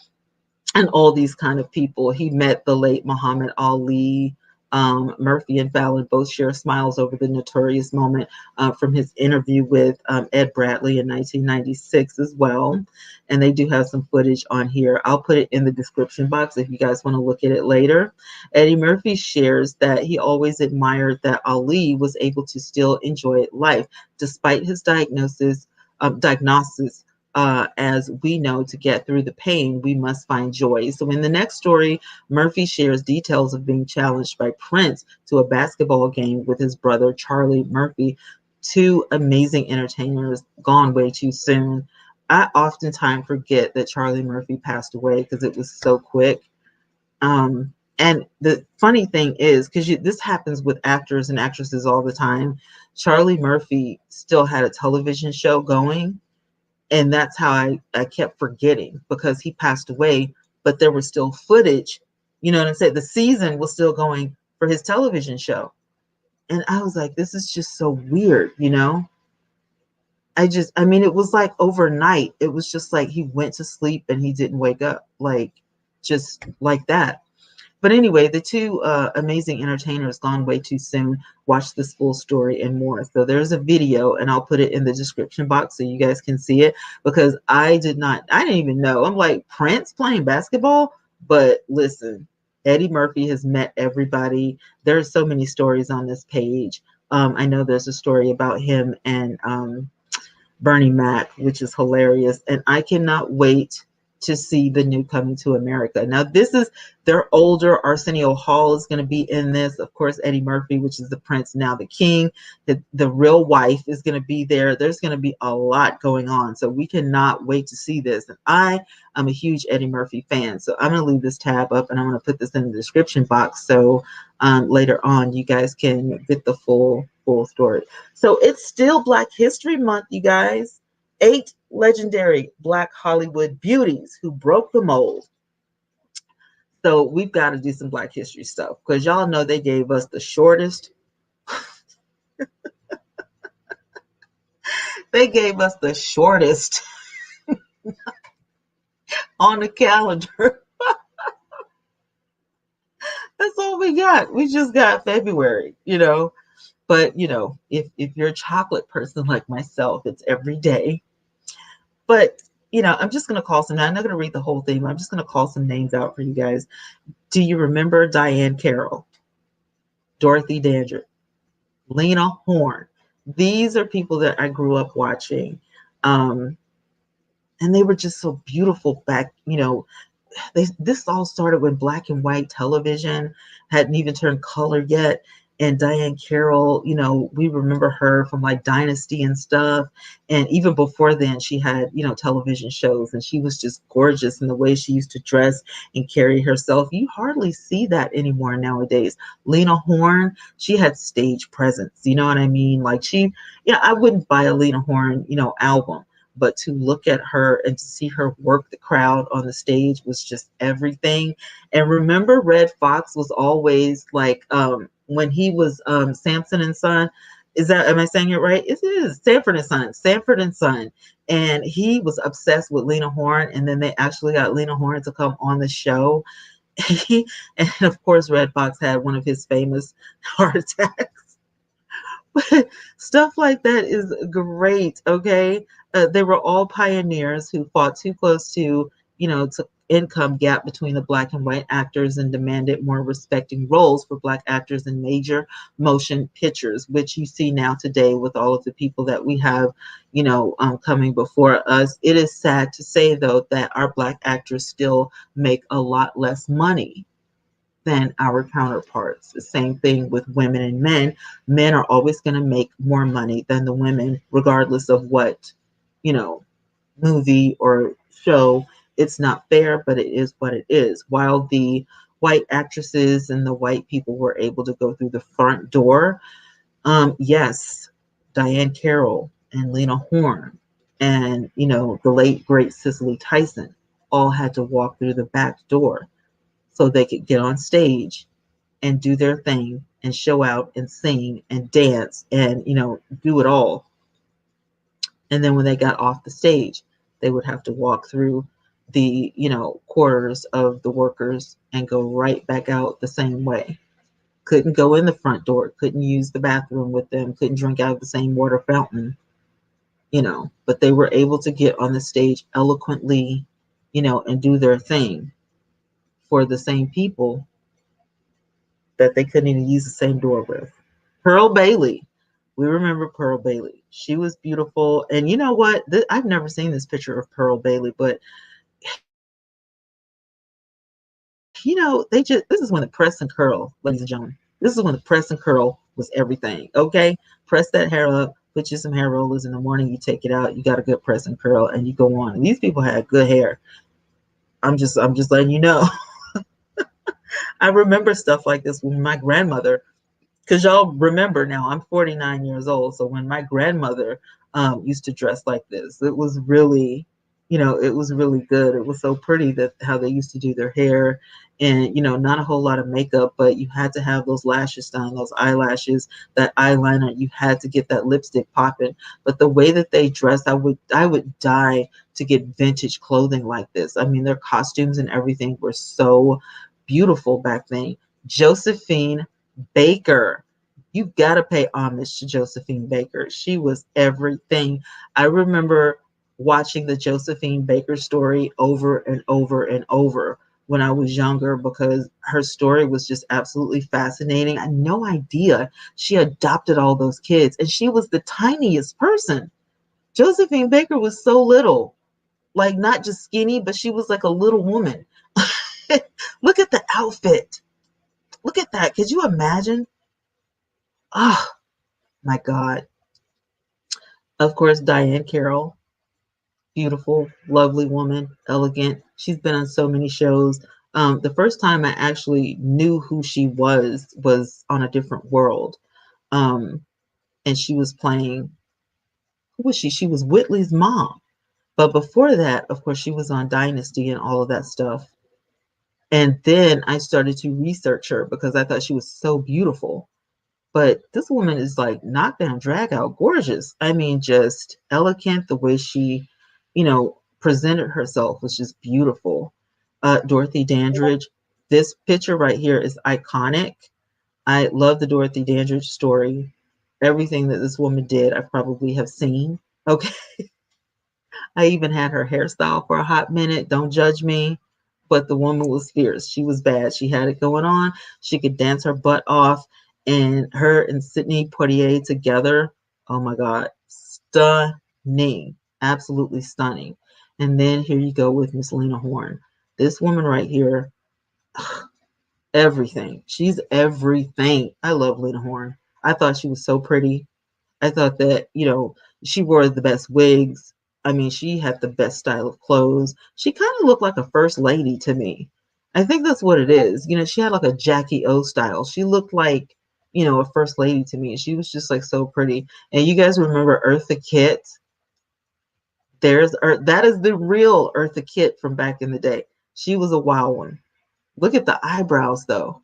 and all these kind of people. He met the late Muhammad Ali. Murphy and Fallon both share smiles over the notorious moment from his interview with Ed Bradley in 1996 as well. And they do have some footage on here. I'll put it in the description box if you guys want to look at it later. Eddie Murphy shares that he always admired that Ali was able to still enjoy life despite his diagnosis. As we know, to get through the pain, we must find joy. So in the next story, Murphy shares details of being challenged by Prince to a basketball game with his brother, Charlie Murphy, two amazing entertainers gone way too soon. I oftentimes forget that Charlie Murphy passed away because it was so quick. And the funny thing is, because this happens with actors and actresses all the time, Charlie Murphy still had a television show going. And that's how I kept forgetting, because he passed away, but there was still footage. You know what I'm saying? The season was still going for his television show. And I was like, this is just so weird, it was like overnight. It was just like he went to sleep and he didn't wake up, like just like that. But anyway, the two amazing entertainers gone way too soon. Watch this full story and more. So there's a video, and I'll put it in the description box so you guys can see it, because I didn't even know. I'm like, Prince playing basketball? But listen, Eddie Murphy has met everybody. There's so many stories on this page. I know there's a story about him and Bernie Mac, which is hilarious. And I cannot wait to see the new Coming to America. Now, they're older. Arsenio Hall is going to be in this. Of course, Eddie Murphy, which is the Prince, now the King. The real wife is going to be there. There's going to be a lot going on. So we cannot wait to see this. And I am a huge Eddie Murphy fan. So I'm going to leave this tab up and I'm going to put this in the description box. So later on, you guys can get the full story. So it's still Black History Month, you guys. 8 legendary Black Hollywood beauties who broke the mold. So we've got to do some Black history stuff, because y'all know they gave us the shortest. They gave us the shortest on the calendar. That's all we got. We just got February, But, if you're a chocolate person like myself, it's every day. But, I'm just going to call some. I'm not going to read the whole thing. I'm just going to call some names out for you guys. Do you remember Diane Carroll, Dorothy Dandridge, Lena Horne, These are people that I grew up watching. Um, and they were just so beautiful back, this all started when black and white television hadn't even turned color yet. And Diane Carroll, we remember her from like Dynasty and stuff. And even before then, she had, television shows, and she was just gorgeous in the way she used to dress and carry herself. You hardly see that anymore nowadays. Lena Horne, she had stage presence. You know what I mean? Like I wouldn't buy a Lena Horne, album, but to look at her and to see her work the crowd on the stage was just everything. And remember, Red Fox was always like, when he was Samson and Son. Am I saying it right? It is Sanford and Son. Sanford and Son. And he was obsessed with Lena Horne. And then they actually got Lena Horne to come on the show. And of course, Red Fox had one of his famous heart attacks. But stuff like that is great. Okay. They were all pioneers who fought too close to, to income gap between the black and white actors and demanded more respecting roles for black actors in major motion pictures, which you see now today with all of the people that we have, coming before us. It is sad to say, though, that our black actors still make a lot less money than our counterparts. The same thing with women and men. Men are always going to make more money than the women, regardless of what, movie or show. It's not fair, but it is what it is. While the white actresses and the white people were able to go through the front door, yes, Diane Carroll and Lena Horne and, the late, great Cicely Tyson all had to walk through the back door so they could get on stage and do their thing and show out and sing and dance and, do it all. And then when they got off the stage, they would have to walk through the, quarters of the workers and go right back out the same way. Couldn't go in the front door, couldn't use the bathroom with them, couldn't drink out of the same water fountain, but they were able to get on the stage eloquently, and do their thing for the same people that they couldn't even use the same door with. Pearl Bailey. We remember Pearl Bailey. She was beautiful. And you know what? I've never seen this picture of Pearl Bailey, but this is when the press and curl, ladies and gentlemen. This is when the press and curl was everything. Okay. Press that hair up, put you some hair rollers in the morning, you take it out, you got a good press and curl, and you go on. And these people had good hair. I'm just letting you know. I remember stuff like this when my grandmother, because y'all remember now, I'm 49 years old. So when my grandmother used to dress like this, it was really, it was really good. It was so pretty that how they used to do their hair and, not a whole lot of makeup, but you had to have those lashes done, those eyelashes, that eyeliner. You had to get that lipstick popping. But the way that they dressed, I would die to get vintage clothing like this. I mean, their costumes and everything were so beautiful back then. Josephine Baker. You got to pay homage to Josephine Baker. She was everything. I remember watching the Josephine Baker story over and over and over when I was younger because her story was just absolutely fascinating. I had no idea she adopted all those kids, and she was the tiniest person. Josephine Baker was so little, like not just skinny, but she was like a little woman. Look at the outfit. Look at that. Could you imagine? Oh, my God. Of course, Diane Carroll, beautiful, lovely woman, elegant. She's been on so many shows. The first time I actually knew who she was on A Different World. And she was playing, who was she? She was Whitley's mom. But before that, of course, she was on Dynasty and all of that stuff. And then I started to research her because I thought she was so beautiful. But this woman is like knockdown, drag out, gorgeous. I mean, just elegant. The way she, presented herself was just beautiful. Dorothy Dandridge. This picture right here is iconic. I love the Dorothy Dandridge story. Everything that this woman did, I probably have seen. Okay. I even had her hairstyle for a hot minute. Don't judge me. But the woman was fierce. She was bad. She had it going on. She could dance her butt off. And her and Sidney Poitier together. Oh my God, stunning, absolutely stunning. And then here you go with Miss Lena Horne. This woman right here, everything. She's everything. I love Lena Horne. I thought she was so pretty. I thought that, she wore the best wigs. I mean, she had the best style of clothes. She kind of looked like a first lady to me. I think that's what it is. She had like a Jackie O style. She looked like, a first lady to me. She was just like so pretty. And you guys remember Eartha Kitt? That is the real Eartha Kitt from back in the day. She was a wild one. Look at the eyebrows though.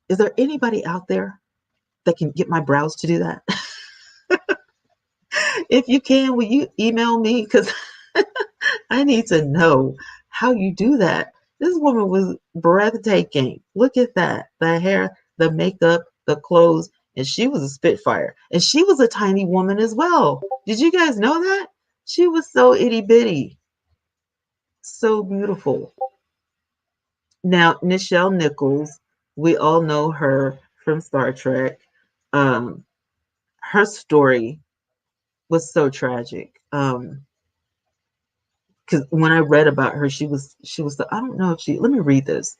Is there anybody out there that can get my brows to do that? If you can, will you email me? Because I need to know how you do that. This woman was breathtaking. Look at that. The hair, the makeup, the clothes, and she was a spitfire. And she was a tiny woman as well. Did you guys know that? She was so itty bitty, so beautiful. Now, Nichelle Nichols, we all know her from Star Trek. Um, Her story was so tragic. Because when I read about her, she was the, I don't know if she, let me read this.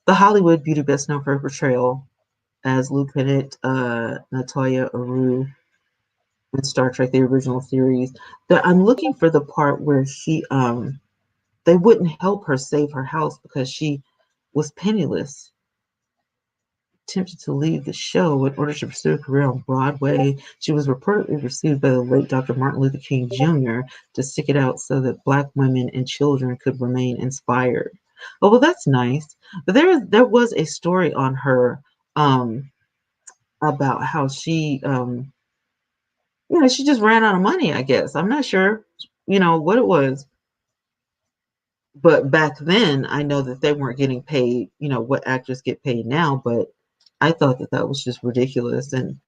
The Hollywood beauty best known for her portrayal as Lieutenant Natalia Aru in Star Trek: The Original Series. That I'm looking for the part where they wouldn't help her save her house because she was penniless, attempted to leave the show in order to pursue a career on Broadway. She was reportedly received by the late Dr. Martin Luther King Jr. to stick it out so that Black women and children could remain inspired. Oh, well, that's nice. But there was a story on her um, about how she just ran out of money, I guess. I'm not sure, what it was. But back then, I know that they weren't getting paid, what actors get paid now. But I thought that that was just ridiculous. And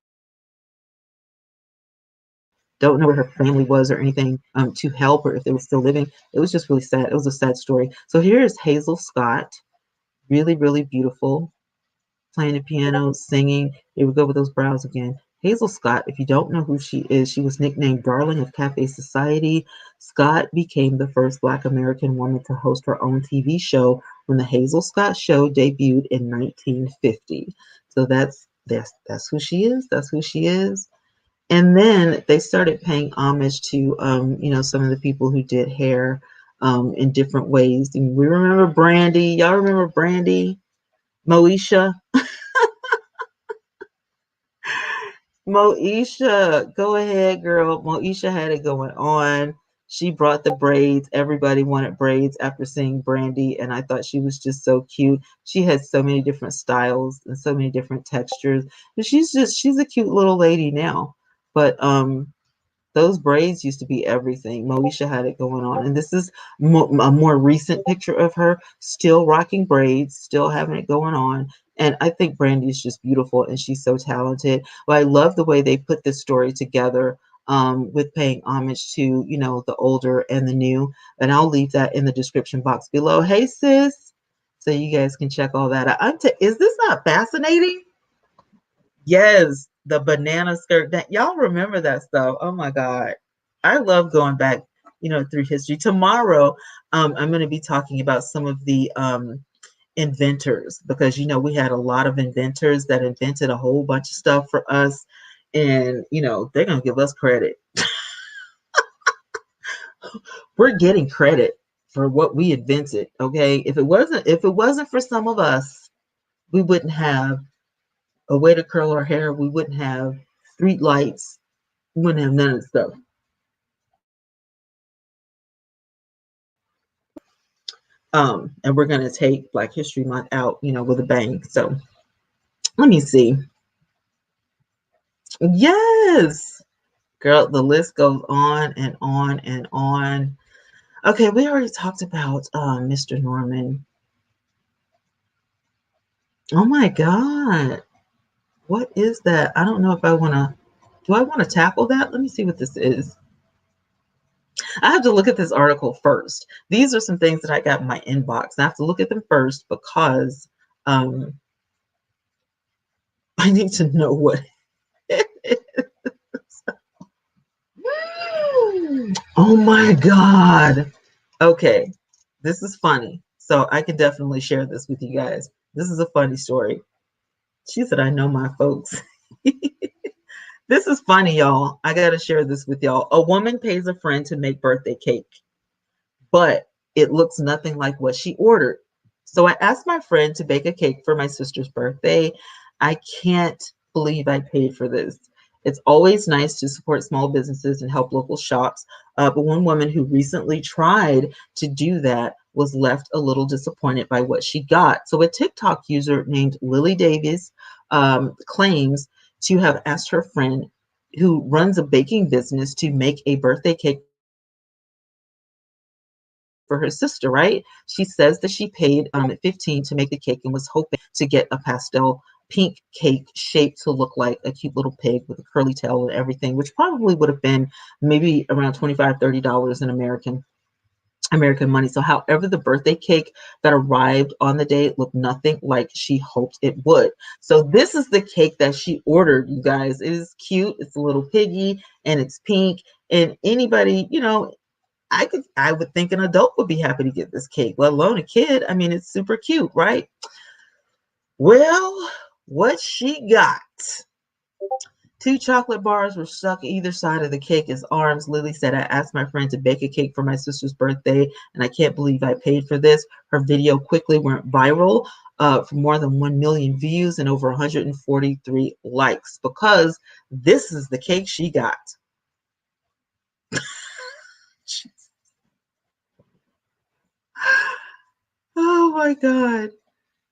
don't know where her family was or anything to help or if they were still living. It was just really sad. It was a sad story. So here is Hazel Scott, really, really beautiful, playing the piano, singing. Here we go with those brows again. Hazel Scott, if you don't know who she is, she was nicknamed Darling of Cafe Society. Scott became the first Black American woman to host her own TV show when the Hazel Scott Show debuted in 1950. So that's who she is. That's who she is. And then they started paying homage to, some of the people who did hair in different ways. And we remember Brandy. Y'all remember Brandy? Moesha? Moesha, go ahead, girl. Moesha had it going on. She brought the braids. Everybody wanted braids after seeing Brandy, and I thought she was just so cute. She had so many different styles and so many different textures. And she's a cute little lady now. But those braids used to be everything. Moesha had it going on. And this is a more recent picture of her still rocking braids, still having it going on. And I think Brandy is just beautiful and she's so talented. But I love the way they put this story together with paying homage to, the older and the new. And I'll leave that in the description box below. Hey, sis. So you guys can check all that out. Is this not fascinating? Yes, the banana skirt. That y'all remember that stuff. Oh my God. I love going back, through history. Tomorrow, I'm going to be talking about some of the inventors because we had a lot of inventors that invented a whole bunch of stuff for us. And they're going to give us credit. We're getting credit for what we invented. Okay. If it wasn't for some of us, we wouldn't have a way to curl our hair. We wouldn't have street lights. We wouldn't have none of the stuff. And we're going to take Black History Month out, with a bang. So let me see. Yes, girl, the list goes on and on and on. Okay, we already talked about Mr. Norman. Oh my God. What is that? I don't know if do I want to tackle that? Let me see what this is. I have to look at this article first. These are some things that I got in my inbox. I have to look at them first because I need to know what it is. Oh my God. Okay, this is funny. So I can definitely share this with you guys. This is a funny story. She said, I know my folks. This is funny, y'all. I got to share this with y'all. A woman pays a friend to make birthday cake, but it looks nothing like what she ordered. So I asked my friend to bake a cake for my sister's birthday. I can't believe I paid for this. It's always nice to support small businesses and help local shops. But one woman who recently tried to do that was left a little disappointed by what she got. So a TikTok user named Lily Davis claims to have asked her friend who runs a baking business to make a birthday cake for her sister, right? She says that she paid at 15 to make the cake and was hoping to get a pastel pink cake shaped to look like a cute little pig with a curly tail and everything, which probably would have been maybe around $25-$30 in American money. So however, the birthday cake that arrived on the day looked nothing like she hoped it would. So this is the cake that she ordered, you guys. It is cute. It's a little piggy and it's pink. And anybody, I would think an adult would be happy to get this cake, let alone a kid. I mean, it's super cute, right? Well, what she got? 2 chocolate bars were stuck either side of the cake as arms. Lily said, I asked my friend to bake a cake for my sister's birthday, and I can't believe I paid for this. Her video quickly went viral for more than 1 million views and over 143 likes because this is the cake she got. Oh my God.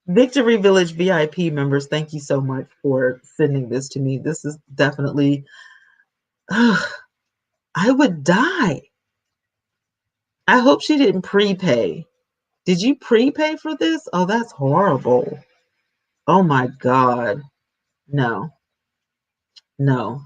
Victory Village VIP members, thank you so much for sending this to me. This is definitely, I would die. I hope she didn't prepay. Did you prepay for this? Oh, that's horrible. Oh my God. No, no.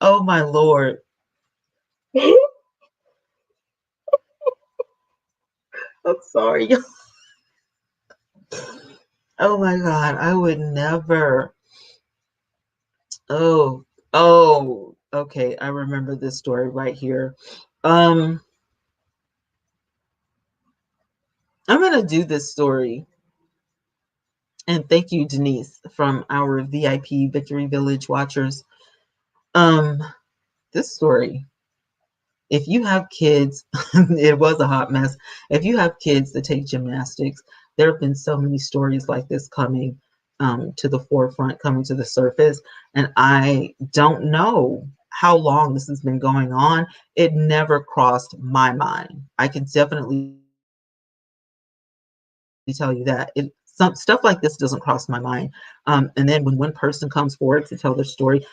Oh my Lord. I'm sorry. Oh my God. I would never. Oh, oh, okay. I remember this story right here. Um, I'm gonna do this story. And thank you, Denise, from our VIP Victory Village watchers. Um, this story, if you have kids, it was a hot mess. If you have kids that take gymnastics, there have been so many stories like this coming to the forefront, coming to the surface. And I don't know how long this has been going on. It never crossed my mind. I can definitely tell you that some stuff like this doesn't cross my mind. And then when one person comes forward to tell their story,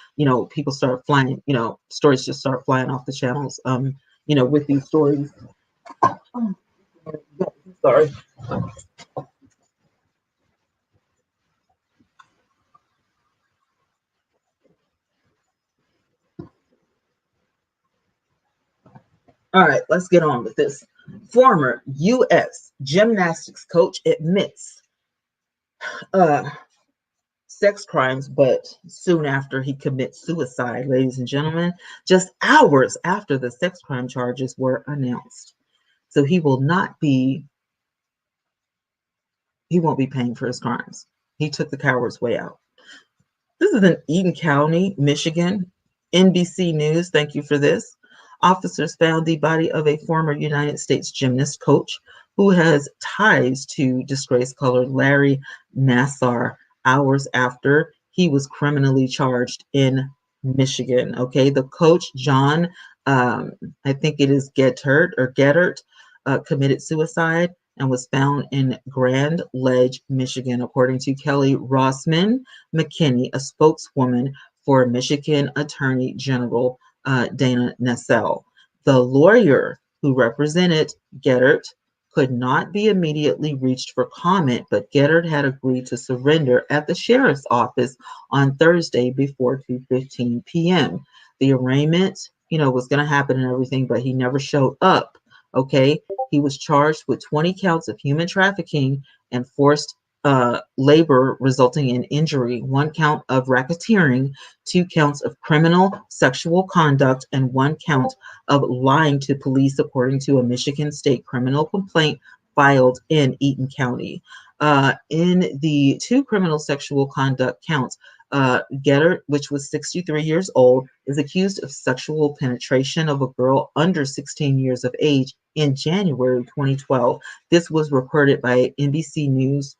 people start flying, stories just start flying off the channels, with these stories. Oh, sorry. All right, let's get on with this. Former U.S. gymnastics coach admits uh, sex crimes, but soon after he commits suicide, ladies and gentlemen, just hours after the sex crime charges were announced. So he won't be paying for his crimes. He took the coward's way out. This is in Eden County, Michigan. NBC News, thank you for this. Officers found the body of a former United States gymnast coach who has ties to disgraced colored Larry Nassar hours after he was criminally charged in Michigan. Okay, the coach, John, I think it is Gettert, committed suicide and was found in Grand Ledge, Michigan, according to Kelly Rossman McKinney, a spokeswoman for Michigan Attorney General Dana Nessel. The lawyer who represented Gettert could not be immediately reached for comment, but Gettert had agreed to surrender at the sheriff's office on Thursday before 2:15 p.m. The arraignment was going to happen and everything, but he never showed up. Okay. He was charged with 20 counts of human trafficking and forced labor resulting in injury, 1 count of racketeering, 2 counts of criminal sexual conduct, and 1 count of lying to police, according to a Michigan state criminal complaint filed in Eaton County. In the 2 criminal sexual conduct counts, Getter, which was 63 years old, is accused of sexual penetration of a girl under 16 years of age in January 2012. This was reported by NBC News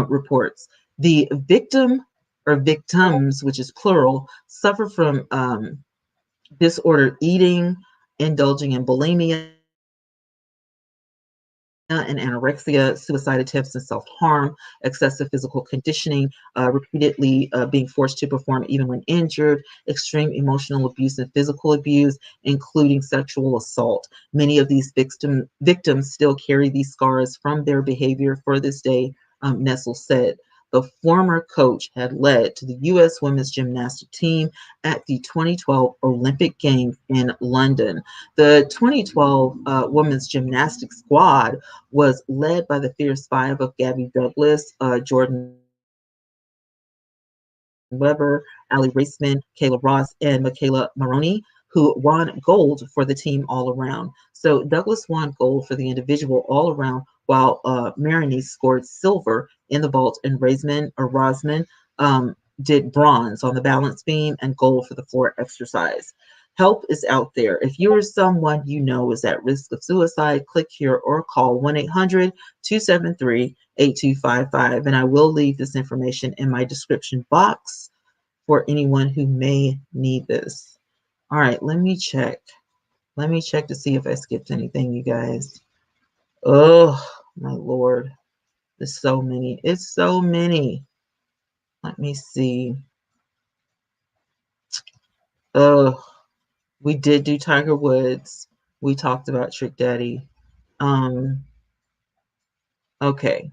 reports. The victim or victims, which is plural, suffer from disordered eating, indulging in bulimia and anorexia, suicide attempts and self-harm, excessive physical conditioning, repeatedly being forced to perform even when injured, extreme emotional abuse and physical abuse, including sexual assault. Many of these victims still carry these scars from their behavior for this day, Nessel said. The former coach had led to the U.S. women's gymnastic team at the 2012 Olympic Games in London. The 2012 women's gymnastics squad was led by the Fierce Five of Gabby Douglas, Jordan Weber, Ali Raceman, Kayla Ross, and Michaela Maroney, who won gold for the team all around. So Douglas won gold for the individual all around, while Maroney scored silver in the vault, and Rosman did bronze on the balance beam and gold for the floor exercise. Help is out there. If you or someone you know is at risk of suicide, click here or call 1-800-273-8255. And I will leave this information in my description box for anyone who may need this. All right, let me check. Let me check to see if I skipped anything, you guys. Oh, my Lord. There's so many. It's so many. Let me see. Oh, we did do Tiger Woods. We talked about Trick Daddy. Okay.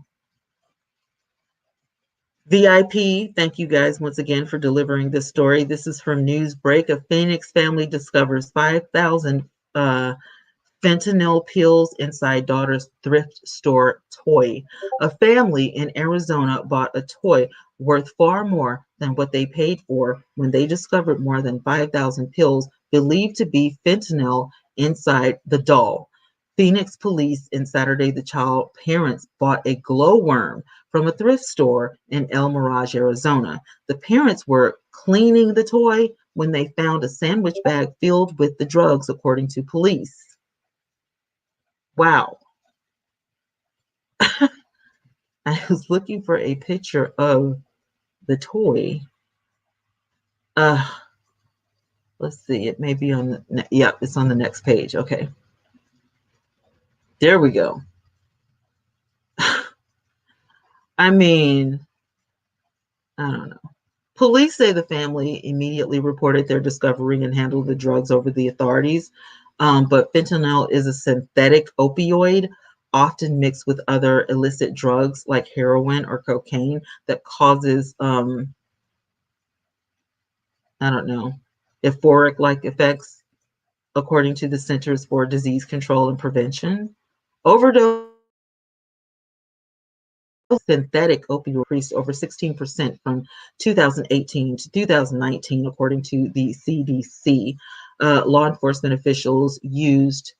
VIP, thank you guys once again for delivering this story. This is from Newsbreak. A Phoenix family discovers 5,000 fentanyl pills inside daughter's thrift store toy. A family in Arizona bought a toy worth far more than what they paid for when they discovered more than 5,000 pills believed to be fentanyl inside the doll. Phoenix police in Saturday, the child parents bought a glowworm from a thrift store in El Mirage, Arizona. The parents were cleaning the toy when they found a sandwich bag filled with the drugs, according to police. Wow. I was looking for a picture of the toy. Let's see. It may be on the, yeah, it's on the next page. Okay. There we go. I mean, I don't know. Police say the family immediately reported their discovery and handled the drugs over the authorities. But fentanyl is a synthetic opioid, often mixed with other illicit drugs like heroin or cocaine, that causes, I don't know, euphoric-like effects, according to the Centers for Disease Control and Prevention. Overdose synthetic opioid increased over 16% from 2018 to 2019, according to the CDC. Law enforcement officials used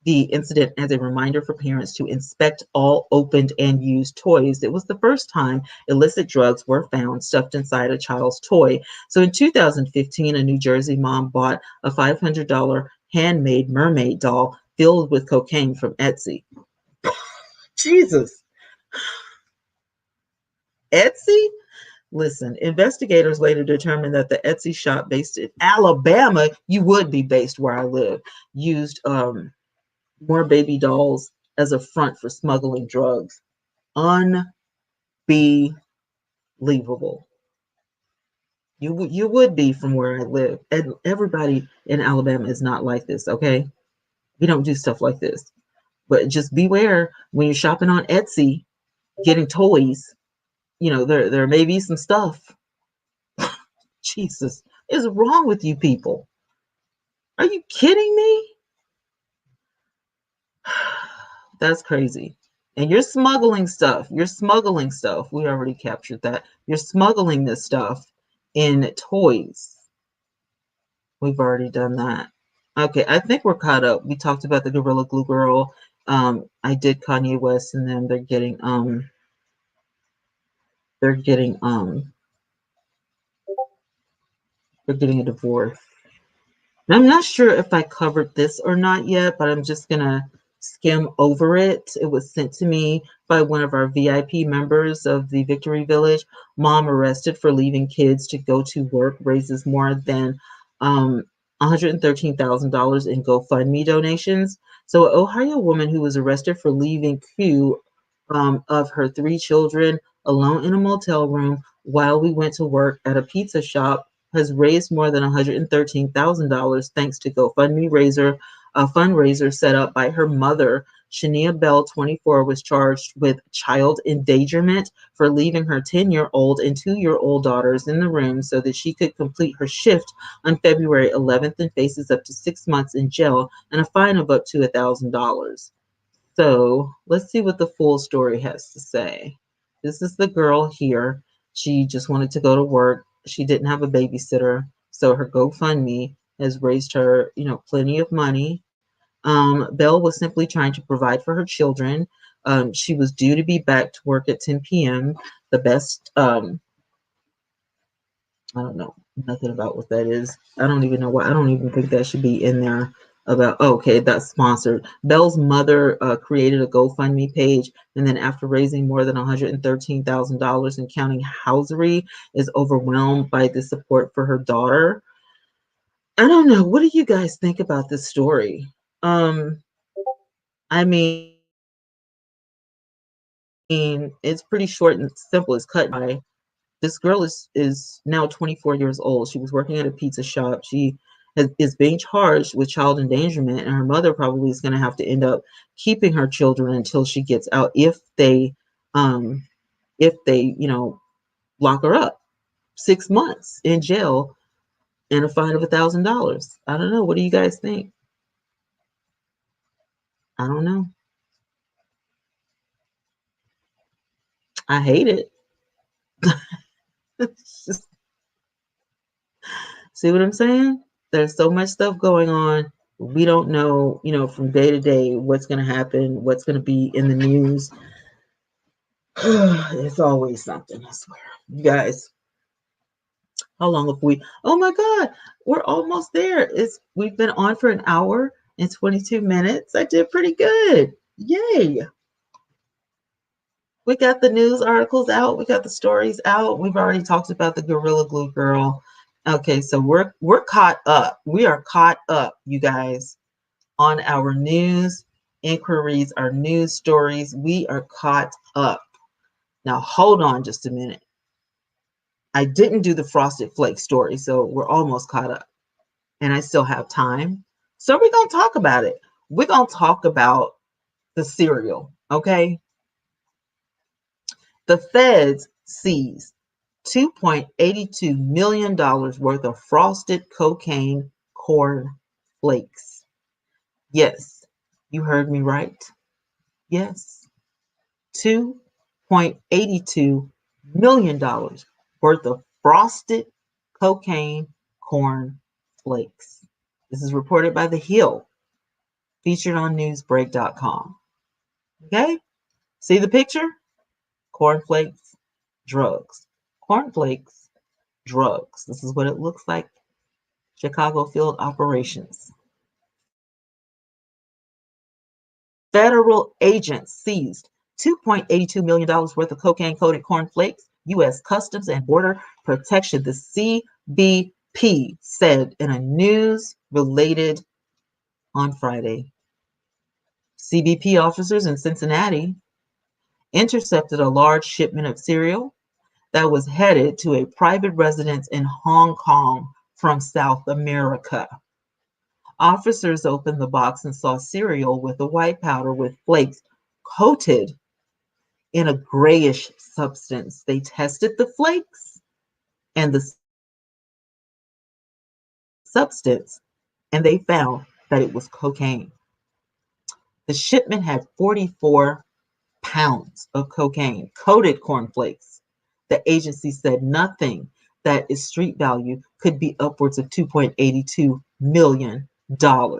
the incident as a reminder for parents to inspect all opened and used toys. It was the first time illicit drugs were found stuffed inside a child's toy. So in 2015, a New Jersey mom bought a $500 handmade mermaid doll filled with cocaine from Etsy. Jesus. Etsy? Listen, investigators later determined that the Etsy shop based in Alabama, you would be based where I live, used more baby dolls as a front for smuggling drugs. Unbelievable. You would be from where I live. And everybody in Alabama is not like this, okay? We don't do stuff like this. But just beware when you're shopping on Etsy, getting toys, there may be some stuff. Jesus, what is wrong with you people? Are you kidding me? That's crazy. And you're smuggling stuff. You're smuggling stuff. We already captured that. You're smuggling this stuff in toys. We've already done that. Okay, I think we're caught up. We talked about the Gorilla Glue Girl. I did Kanye West, and then they're getting they're getting a divorce. And I'm not sure if I covered this or not yet, but I'm just gonna skim over it. It was sent to me by one of our VIP members of the Victory Village. Mom arrested for leaving kids to go to work raises more than $113,000 in GoFundMe donations. So, an Ohio woman who was arrested for leaving crew of her 3 children alone in a motel room while we went to work at a pizza shop has raised more than $113,000 thanks to GoFundMe raiser, a fundraiser set up by her mother. Shania Bell, 24, was charged with child endangerment for leaving her 10-year-old and 2-year-old daughters in the room so that she could complete her shift on February 11th and faces up to 6 months in jail and a fine of up to $1,000. So let's see what the full story has to say. This is the girl here. She just wanted to go to work. She didn't have a babysitter. So her GoFundMe has raised her, plenty of money. Belle was simply trying to provide for her children. She was due to be back to work at 10 p.m. The best I don't know nothing about what that is. I don't even know why. I don't even think that should be in there about, oh, okay, that's sponsored. Belle's mother created a GoFundMe page, and then after raising more than $113,000 and counting, Housery is overwhelmed by the support for her daughter. I don't know. What do you guys think about this story? I mean, it's pretty short and simple. It's cut by. This girl is now 24 years old. She was working at a pizza shop. She is being charged with child endangerment, and her mother probably is going to have to end up keeping her children until she gets out um, if they, lock her up. 6 months in jail and a fine of $1,000. I don't know. What do you guys think? I don't know. I hate it. See what I'm saying? There's so much stuff going on. We don't know, from day to day what's going to happen, what's going to be in the news. It's always something, I swear. You guys, how long have we? Oh my God, we're almost there. We've been on for an hour and 22 minutes. I did pretty good. Yay. We got the news articles out. We got the stories out. We've already talked about the Gorilla Glue Girl. Okay, so we're caught up. We are caught up, you guys, on our news inquiries, our news stories. We are caught up. Now hold on just a minute. I didn't do the Frosted Flake story, so we're almost caught up. And I still have time. So we're going to talk about it. We're going to talk about the cereal, okay? The feds seized $2.82 million worth of frosted cocaine corn flakes. Yes, you heard me right. Yes, $2.82 million worth of frosted cocaine corn flakes. This is reported by The Hill, featured on newsbreak.com. Okay, see the picture? Cornflakes, drugs. Cornflakes, drugs. This is what it looks like. Chicago field operations. Federal agents seized $2.82 million worth of cocaine-coated cornflakes. U.S. Customs and Border Protection, the CBP, said in a news related on Friday. CBP officers in Cincinnati intercepted a large shipment of cereal that was headed to a private residence in Hong Kong from South America. Officers opened the box and saw cereal with a white powder with flakes coated in a grayish substance. They tested the flakes and the substance and they found that it was cocaine. The shipment had 44 pounds of cocaine, coated cornflakes. The agency said nothing that is street value could be upwards of $2.82 million.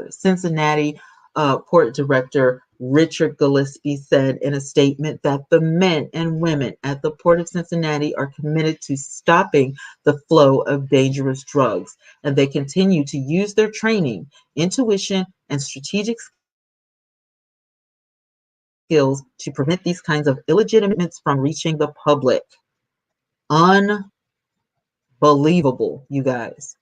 Cincinnati Port Director Richard Gillespie said in a statement that the men and women at the Port of Cincinnati are committed to stopping the flow of dangerous drugs, and they continue to use their training, intuition, and strategic skills to prevent these kinds of illegitimates from reaching the public. Unbelievable, you guys.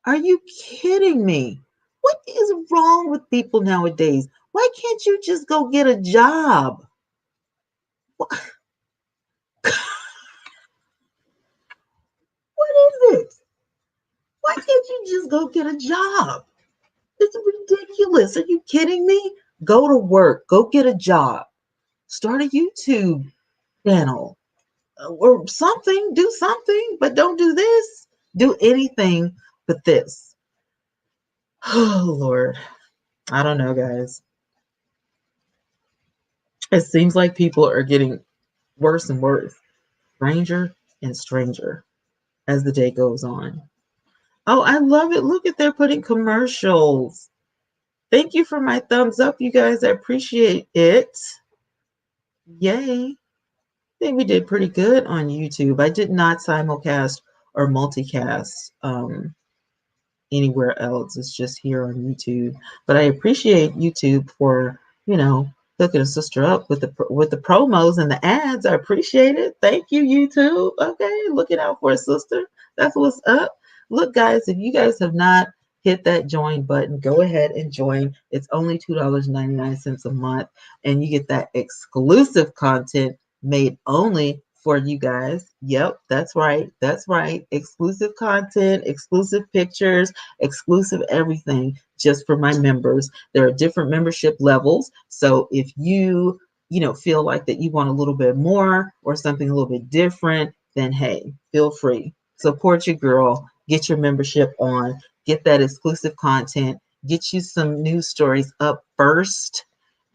Are you kidding me? What is wrong with people nowadays? Why can't you just go get a job? What is it? Why can't you just go get a job? It's ridiculous. Are you kidding me? Go to work. Go get a job. Start a YouTube channel or something. Do something, but don't do this. Do anything but this. Oh, Lord. I don't know, guys. It seems like people are getting worse and worse, stranger and stranger as the day goes on. Oh, I love it. Look at they're putting commercials. Thank you for my thumbs up, you guys. I appreciate it. Yay. I think we did pretty good on YouTube. I did not simulcast or multicast anywhere else. It's just here on YouTube. But I appreciate YouTube for, hooking a sister up with the promos and the ads. I appreciate it. Thank you, YouTube. Okay, looking out for a sister. That's what's up. Look, guys, if you guys have not hit that join button, go ahead and join. It's only $2.99 a month, and you get that exclusive content made only for you guys. Yep, that's right. That's right. Exclusive content, exclusive pictures, exclusive everything just for my members. There are different membership levels. So if you feel like that you want a little bit more or something a little bit different, then hey, feel free. Support your girl. Get your membership on. Get that exclusive content. Get you some news stories up first.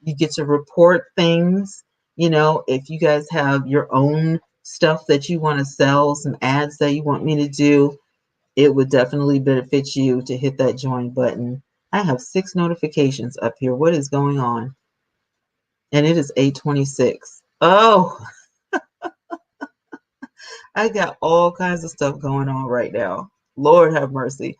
You get to report things. If you guys have your own stuff that you want to sell, some ads that you want me to do, it would definitely benefit you to hit that join button. I have 6 notifications up here. What is going on? And it is 8:26. Oh, I got all kinds of stuff going on right now. Lord have mercy.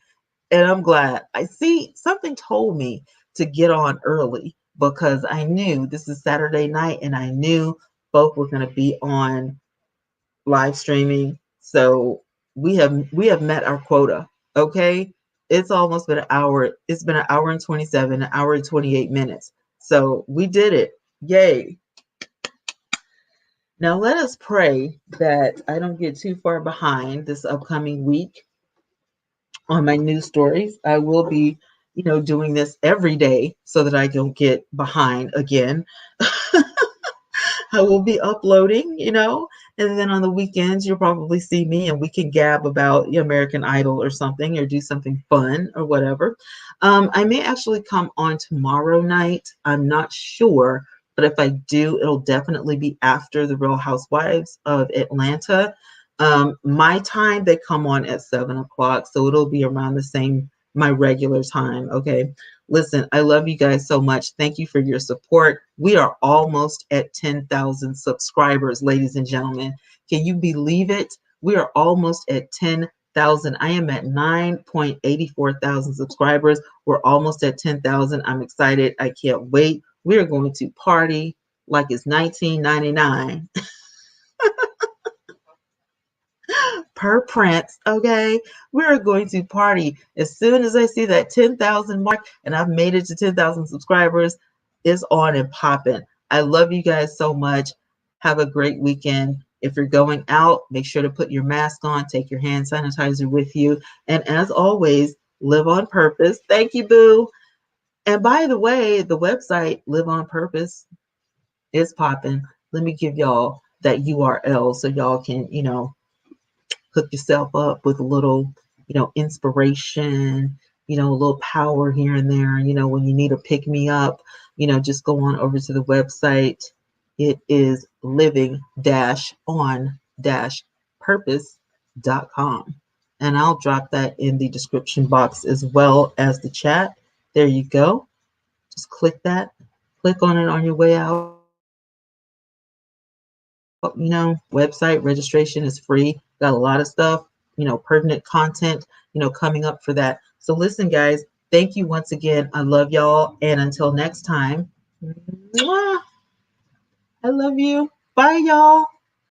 And I'm glad. I see something told me to get on early because I knew this is Saturday night and I knew folk were going to be on live streaming. So we have met our quota. Okay. It's almost been an hour. It's been an hour and 27, an hour and 28 minutes. So we did it. Yay. Now let us pray that I don't get too far behind this upcoming week on my news stories. I will be, doing this every day so that I don't get behind again. I will be uploading, and then on the weekends you'll probably see me and we can gab about American Idol or something or do something fun or whatever. I may actually come on tomorrow night. I'm not sure, but if I do, it'll definitely be after the Real Housewives of Atlanta. My time, they come on at 7 o'clock, so it'll be around the same, my regular time. Okay. Listen, I love you guys so much. Thank you for your support. We are almost at 10,000 subscribers, ladies and gentlemen. Can you believe it? We are almost at 10,000. I am at 9.84 thousand subscribers. We're almost at 10,000. I'm excited. I can't wait. We are going to party like it's 1999. Per Prince, okay? We're going to party as soon as I see that 10,000 mark and I've made it to 10,000 subscribers. It's on and popping. I love you guys so much. Have a great weekend. If you're going out, make sure to put your mask on, take your hand sanitizer with you. And as always, live on purpose. Thank you, boo. And by the way, the website Live on Purpose is popping. Let me give y'all that URL so y'all can, hook yourself up with a little, inspiration a little power here and there. When you need to pick me up, just go on over to the website. It is living-on-purpose.com. And I'll drop that in the description box as well as the chat. There you go. Just click that. Click on it on your way out. Website registration is free. Got a lot of stuff, pertinent content, coming up for that. So listen, guys, thank you once again. I love y'all. And until next time, mwah, I love you. Bye, y'all.